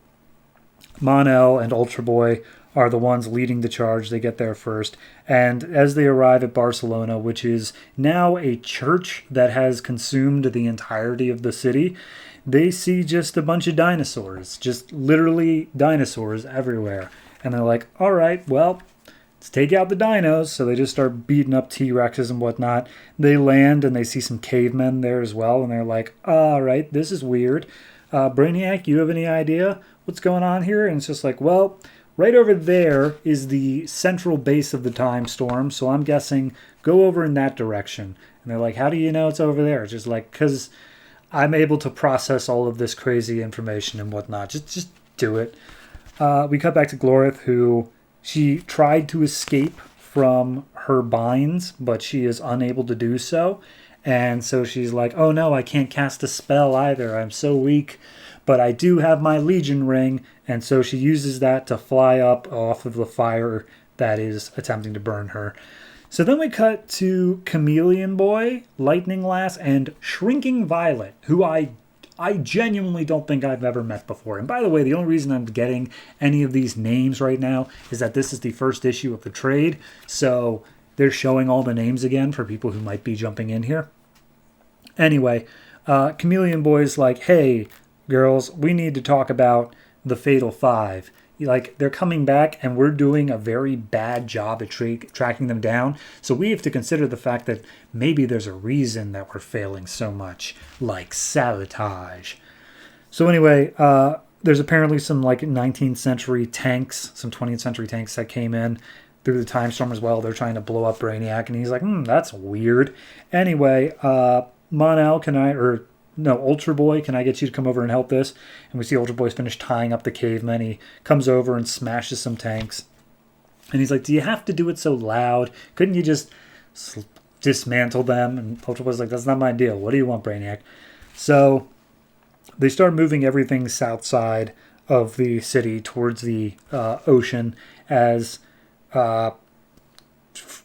Mon-El and Ultra Boy are the ones leading the charge. They get there first. And as they arrive at Barcelona, which is now a church that has consumed the entirety of the city, they see just a bunch of dinosaurs, just literally dinosaurs everywhere. And they're like, all right, well, let's take out the dinos. So they just start beating up T-Rexes and whatnot. They land and they see some cavemen there as well. And they're like, all right, this is weird. Brainiac, you have any idea what's going on here? And it's just like, well, right over there is the central base of the time storm. So I'm guessing go over in that direction. And they're like, how do you know it's over there? It's just like, because I'm able to process all of this crazy information and whatnot. Just do it. We cut back to Glorith, who she tried to escape from her binds, but she is unable to do so. And so she's like, oh no, I can't cast a spell either. I'm so weak. But I do have my Legion ring. And so she uses that to fly up off of the fire that is attempting to burn her. So then we cut to Chameleon Boy, Lightning Lass, and Shrinking Violet, who I genuinely don't think I've ever met before. And by the way, the only reason I'm getting any of these names right now is that this is the first issue of the trade. So they're showing all the names again for people who might be jumping in here. Anyway, Chameleon Boy's like, hey, girls, we need to talk about the Fatal Five. Like, they're coming back and we're doing a very bad job at tracking them down. So we have to consider the fact that maybe there's a reason that we're failing so much, like sabotage. So anyway, there's apparently some like 19th century tanks, some 20th century tanks that came in through the time storm as well. They're trying to blow up Brainiac, and he's like, that's weird. Anyway, Mon-El, Ultra Boy, can I get you to come over and help this? And we see Ultra Boy's finished tying up the cavemen. He comes over and smashes some tanks. And he's like, do you have to do it so loud? Couldn't you just dismantle them? And Ultra Boy's like, that's not my deal. What do you want, Brainiac? So they start moving everything south side of the city towards the ocean as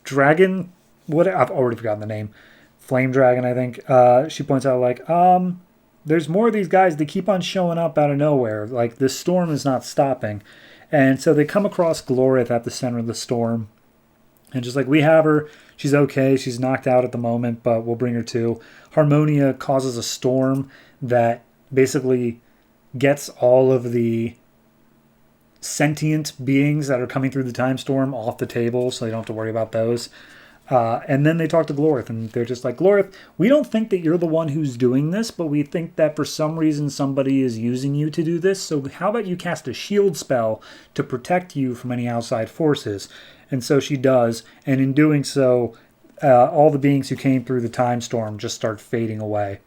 Dragon... I've already forgotten the name. Flame Dragon, I think. She points out, like, there's more of these guys. They keep on showing up out of nowhere. Like, this storm is not stopping. And so they come across Glorith at the center of the storm. And just like, we have her. She's okay. She's knocked out at the moment, but we'll bring her to. Harmonia causes a storm that basically gets all of the sentient beings that are coming through the time storm off the table, so they don't have to worry about those. And then they talk to Glorith, and they're just like, Glorith, we don't think that you're the one who's doing this, but we think that for some reason somebody is using you to do this, so how about you cast a shield spell to protect you from any outside forces? And so she does, and in doing so, all the beings who came through the time storm just start fading away.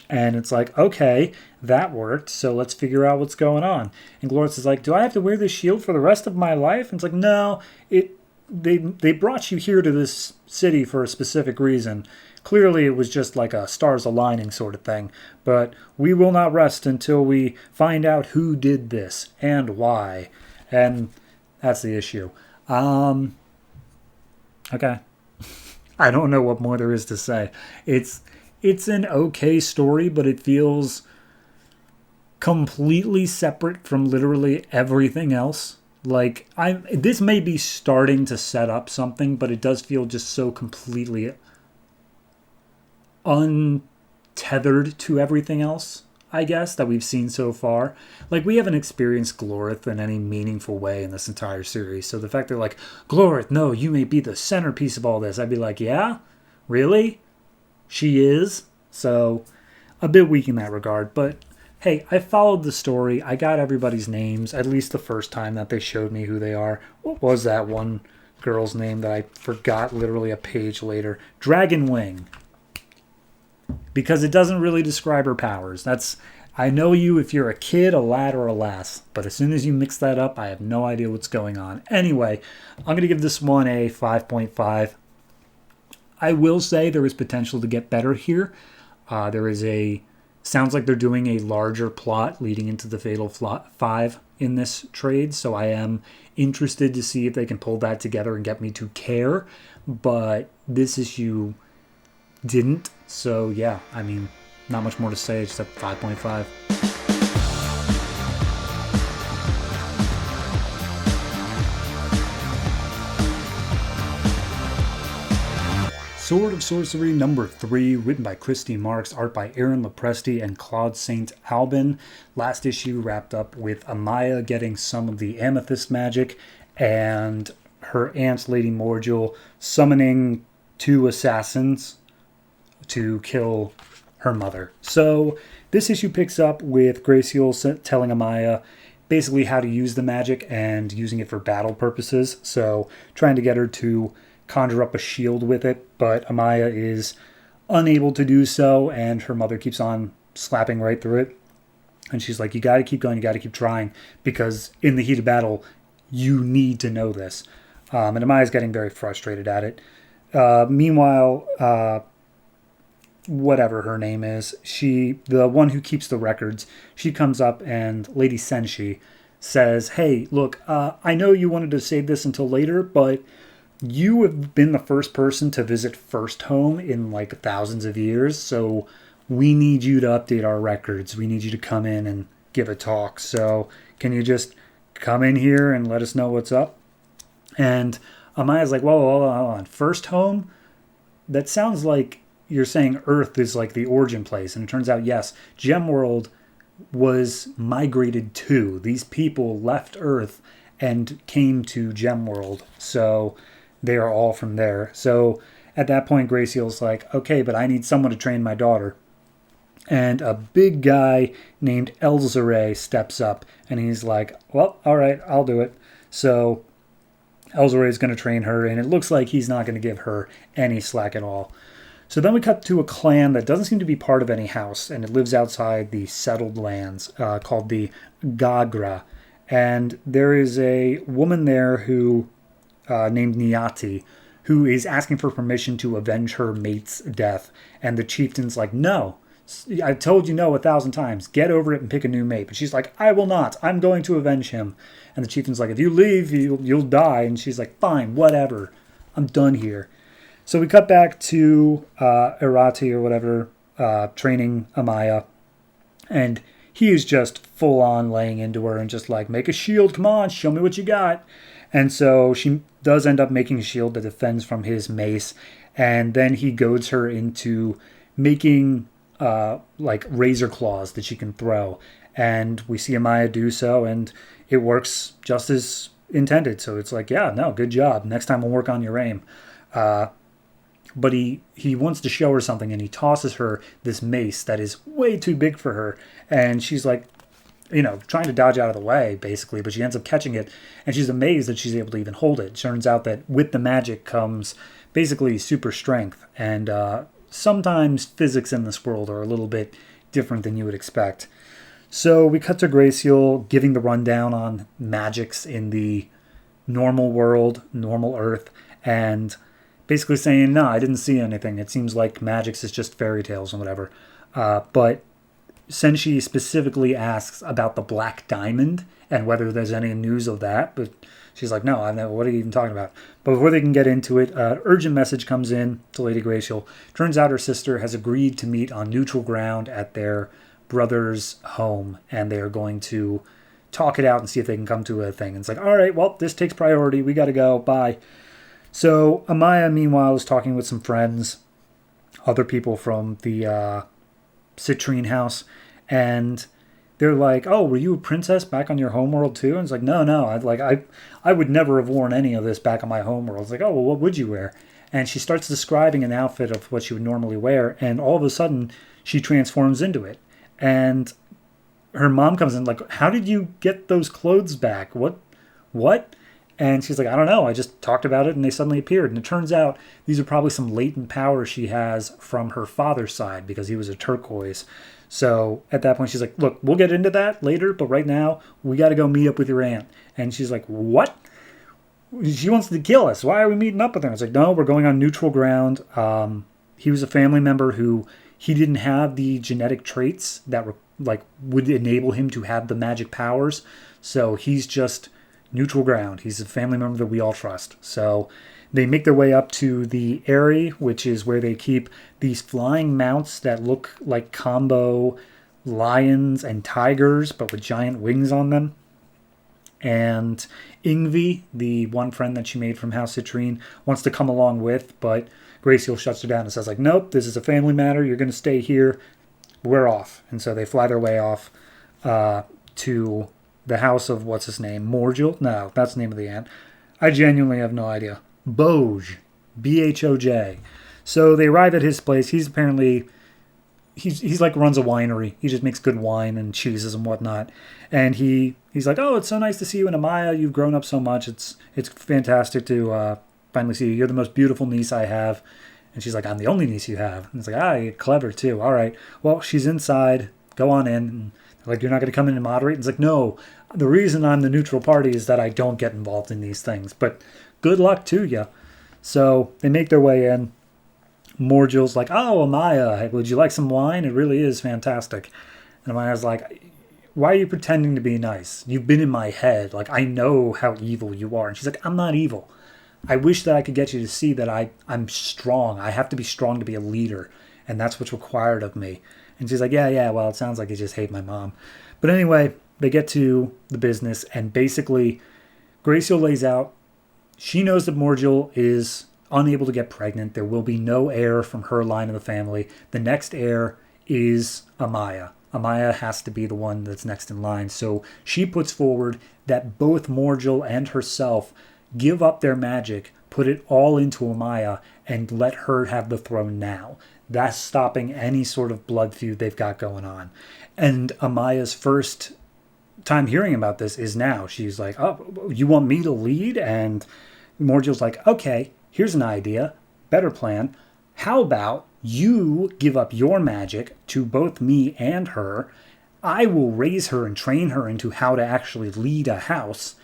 And it's like, okay, that worked, so let's figure out what's going on. And Glorith is like, do I have to wear this shield for the rest of my life? And it's like, no, they brought you here to this city for a specific reason. Clearly it was just like a stars aligning sort of thing. But we will not rest until we find out who did this and why. And that's the issue. Okay. I don't know what more there is to say. It's an okay story, but it feels completely separate from literally everything else. Like, this may be starting to set up something, but it does feel just so completely untethered to everything else, I guess, that we've seen so far. Like, we haven't experienced Glorith in any meaningful way in this entire series. So the fact they're like, Glorith, no, you may be the centerpiece of all this. I'd be like, yeah? Really? She is? So, a bit weak in that regard, but hey, I followed the story. I got everybody's names, at least the first time that they showed me who they are. What was that one girl's name that I forgot literally a page later? Dragonwing. Because it doesn't really describe her powers. I know you if you're a kid, a lad, or a lass. But as soon as you mix that up, I have no idea what's going on. Anyway, I'm going to give this one a 5.5. I will say there is potential to get better here. Sounds like they're doing a larger plot leading into the Fatal 5 in this trade, so I am interested to see if they can pull that together and get me to care, but this issue didn't, so yeah, I mean, not much more to say except 5.5. Sword of Sorcery number 3, written by Christy Marks, art by Aaron Lopresti and Claude St. Albin. Last issue wrapped up with Amaya getting some of the amethyst magic and her aunt, Lady Morgul, summoning 2 assassins to kill her mother. So this issue picks up with Graciel telling Amaya basically how to use the magic and using it for battle purposes. So trying to get her to conjure up a shield with it, but Amaya is unable to do so, and her mother keeps on slapping right through it. And she's like, you got to keep going, you got to keep trying, because in the heat of battle, you need to know this. And Amaya's getting very frustrated at it. Meanwhile, whatever her name is, the one who keeps the records, she comes up and Lady Senshi says, hey, look, I know you wanted to save this until later, but you have been the first person to visit First Home in like thousands of years, so we need you to update our records. We need you to come in and give a talk. So can you just come in here and let us know what's up? And Amaya's like, whoa, hold on. First Home? That sounds like you're saying Earth is like the origin place. And it turns out, yes, Gemworld was migrated to. These people left Earth and came to Gemworld. So they are all from there. So at that point, Graciel's like, okay, but I need someone to train my daughter. And a big guy named Elzare steps up, and he's like, well, all right, I'll do it. So Elzare is going to train her, and it looks like he's not going to give her any slack at all. So then we cut to a clan that doesn't seem to be part of any house, and it lives outside the settled lands called the Gagra. And there is a woman there who named Niati, who is asking for permission to avenge her mate's death. And the chieftain's like, no, I've told you no 1,000 times. Get over it and pick a new mate. But she's like, I will not. I'm going to avenge him. And the chieftain's like, if you leave, you'll die. And she's like, fine, whatever. I'm done here. So we cut back to Irati or whatever, training Amaya. And he is just full on laying into her and just like, make a shield. Come on, show me what you got. And so she does end up making a shield that defends from his mace. And then he goads her into making like razor claws that she can throw. And we see Amaya do so, and it works just as intended. So it's like, yeah, no, good job. Next time we'll work on your aim. But he wants to show her something, and he tosses her this mace that is way too big for her. And she's like, trying to dodge out of the way, basically, but she ends up catching it, and she's amazed that she's able to even hold it. Turns out that with the magic comes basically super strength, and sometimes physics in this world are a little bit different than you would expect. So we cut to Graciel giving the rundown on magics in the normal world, normal Earth, and basically saying, no, I didn't see anything. It seems like magics is just fairy tales and whatever. But Senshi specifically asks about the Black Diamond and whether there's any news of that. But she's like, no, I know. What are you even talking about? But before they can get into it, urgent message comes in to Lady Graciel. Turns out her sister has agreed to meet on neutral ground at their brother's home, and they are going to talk it out and see if they can come to a thing. And it's like, all right, well, this takes priority. We got to go. Bye. So Amaya, meanwhile, is talking with some friends, other people from the Citrine house, and they're like, oh, were you a princess back on your homeworld too? And it's like, no, I would never have worn any of this back on my homeworld. It's like, oh, well, what would you wear? And she starts describing an outfit of what she would normally wear, and all of a sudden, she transforms into it. And her mom comes in like, how did you get those clothes back? What? And she's like, I don't know. I just talked about it and they suddenly appeared. And it turns out these are probably some latent power she has from her father's side because he was a turquoise. So at that point, she's like, look, we'll get into that later. But right now, we got to go meet up with your aunt. And she's like, what? She wants to kill us. Why are we meeting up with her? I was like, no, we're going on neutral ground. He was a family member who he didn't have the genetic traits that were would enable him to have the magic powers. So he's just neutral ground. He's a family member that we all trust. So they make their way up to the Eyrie, which is where they keep these flying mounts that look like combo lions and tigers, but with giant wings on them. And Ingvi, the one friend that she made from House Citrine, wants to come along with, but Graciel shuts her down and says, like, nope, this is a family matter. You're going to stay here. We're off. And so they fly their way off to the house of, what's his name? Morgul? No, that's the name of the aunt. I genuinely have no idea. Boj. B-H-O-J. So they arrive at his place. He's apparently, he's like runs a winery. He just makes good wine and cheeses and whatnot. And he's like, oh, it's so nice to see you and Amaya. You've grown up so much. It's fantastic to finally see you. You're the most beautiful niece I have. And she's like, I'm the only niece you have. And it's like, you're clever too. All right. Well, she's inside. Go on in. And they're like, you're not going to come in and moderate? And it's like, no. The reason I'm the neutral party is that I don't get involved in these things. But good luck to you. So they make their way in. Morgul's like, oh, Amaya, would you like some wine? It really is fantastic. And Amaya's like, why are you pretending to be nice? You've been in my head. Like, I know how evil you are. And she's like, I'm not evil. I wish that I could get you to see that I'm strong. I have to be strong to be a leader. And that's what's required of me. And she's like, yeah, well, it sounds like you just hate my mom. But anyway, they get to the business. And basically, Graciel lays out, she knows that Morgul is unable to get pregnant. There will be no heir from her line of the family. The next heir is Amaya. Amaya has to be the one that's next in line. So she puts forward that both Morgul and herself give up their magic, put it all into Amaya, and let her have the throne now. That's stopping any sort of blood feud they've got going on. And Amaya's first time hearing about this is now. She's like, oh, you want me to lead? And Morgul's like, okay, here's an idea. Better plan. How about you give up your magic to both me and her? I will raise her and train her into how to actually lead a house,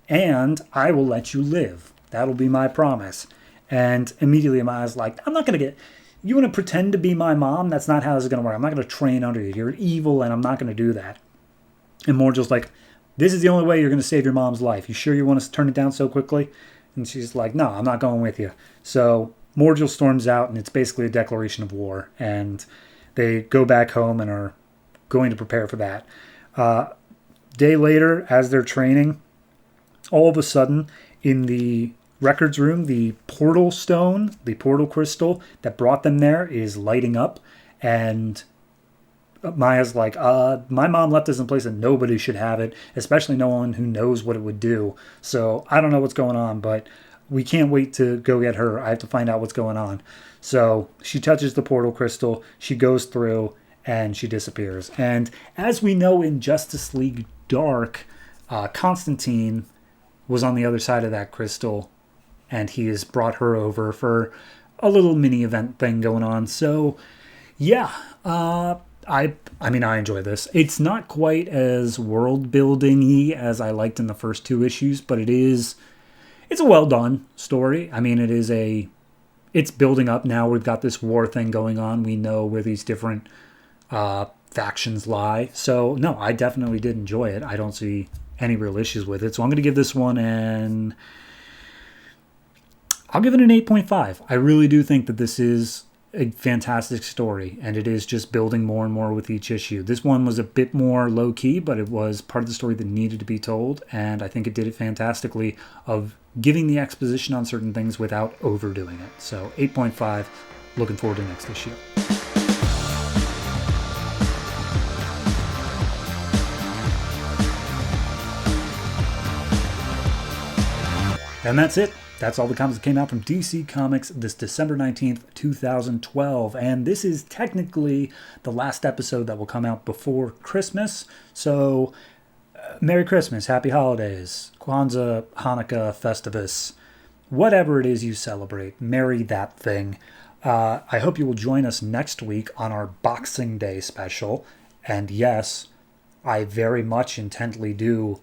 and I will let you live. That'll be my promise. And immediately Amaya's like, I'm not going to get... You want to pretend to be my mom? That's not how this is going to work. I'm not going to train under you. You're evil, and I'm not going to do that. And Morgul's like, this is the only way you're going to save your mom's life. You sure you want to turn it down so quickly? And she's like, no, I'm not going with you. So Morgul storms out, and it's basically a declaration of war. And they go back home and are going to prepare for that. Day later, as they're training, all of a sudden, in the records room, the portal stone, the portal crystal that brought them there is lighting up. And Maya's like, my mom left this in place and nobody should have it, especially no one who knows what it would do. So I don't know what's going on, but we can't wait to go get her. I have to find out what's going on. So she touches the portal crystal, she goes through, and she disappears. And as we know in Justice League Dark, Constantine was on the other side of that crystal, and he has brought her over for a little mini event thing going on. So yeah, I enjoy this. It's not quite as world building-y as I liked in the first 2 issues, but it's a well done story. I mean, it's building up now. We've got this war thing going on. We know where these different factions lie. So no, I definitely did enjoy it. I don't see any real issues with it. So I'm going to give this one I'll give it an 8.5. I really do think that this is a fantastic story, and it is just building more and more with each issue. This one was a bit more low-key, but it was part of the story that needed to be told, and I think it did it fantastically of giving the exposition on certain things without overdoing it. So 8.5, looking forward to next issue. And that's it. That's all the comics that came out from DC Comics this December 19th, 2012. And this is technically the last episode that will come out before Christmas. So, Merry Christmas, Happy Holidays, Kwanzaa, Hanukkah, Festivus, whatever it is you celebrate. Merry that thing. I hope you will join us next week on our Boxing Day special. And yes, I very much intently do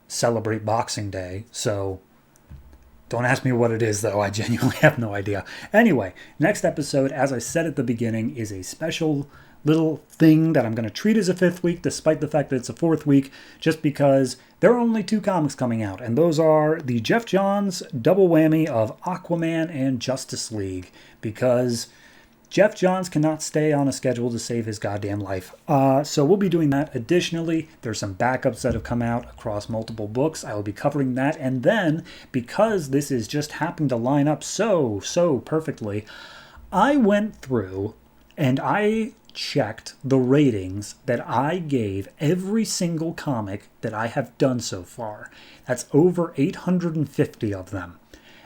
celebrate Boxing Day, so don't ask me what it is, though. I genuinely have no idea. Anyway, next episode, as I said at the beginning, is a special little thing that I'm going to treat as a 5th week, despite the fact that it's a 4th week, just because there are only 2 comics coming out, and those are the Geoff Johns double whammy of Aquaman and Justice League, because Geoff Johns cannot stay on a schedule to save his goddamn life. So we'll be doing that. Additionally, there's some backups that have come out across multiple books. I will be covering that. And then, because this is just happened to line up so perfectly, I went through and I checked the ratings that I gave every single comic that I have done so far. That's over 850 of them.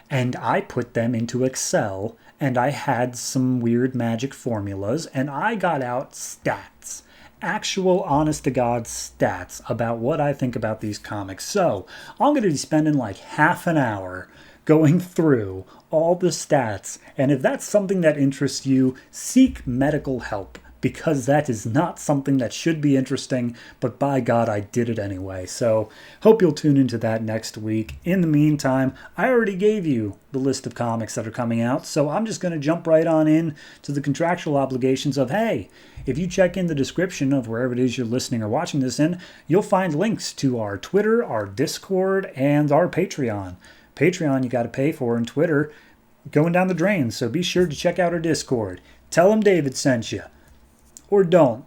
And I put them into Excel, and I had some weird magic formulas, and I got out stats. Actual, honest-to-God stats about what I think about these comics. So, I'm going to be spending like half an hour going through all the stats, and if that's something that interests you, seek medical help, because that is not something that should be interesting, but by God, I did it anyway. So, hope you'll tune into that next week. In the meantime, I already gave you the list of comics that are coming out, so I'm just going to jump right on in to the contractual obligations of, hey, if you check in the description of wherever it is you're listening or watching this in, you'll find links to our Twitter, our Discord, and our Patreon. Patreon you got to pay for, and Twitter going down the drain, so be sure to check out our Discord. Tell them David sent you. Or don't.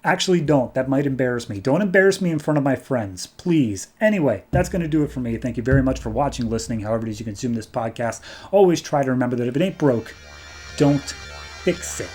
Actually, don't. That might embarrass me. Don't embarrass me in front of my friends, please. Anyway, that's going to do it for me. Thank you very much for watching, listening, however it is you consume this podcast. Always try to remember that if it ain't broke, don't fix it.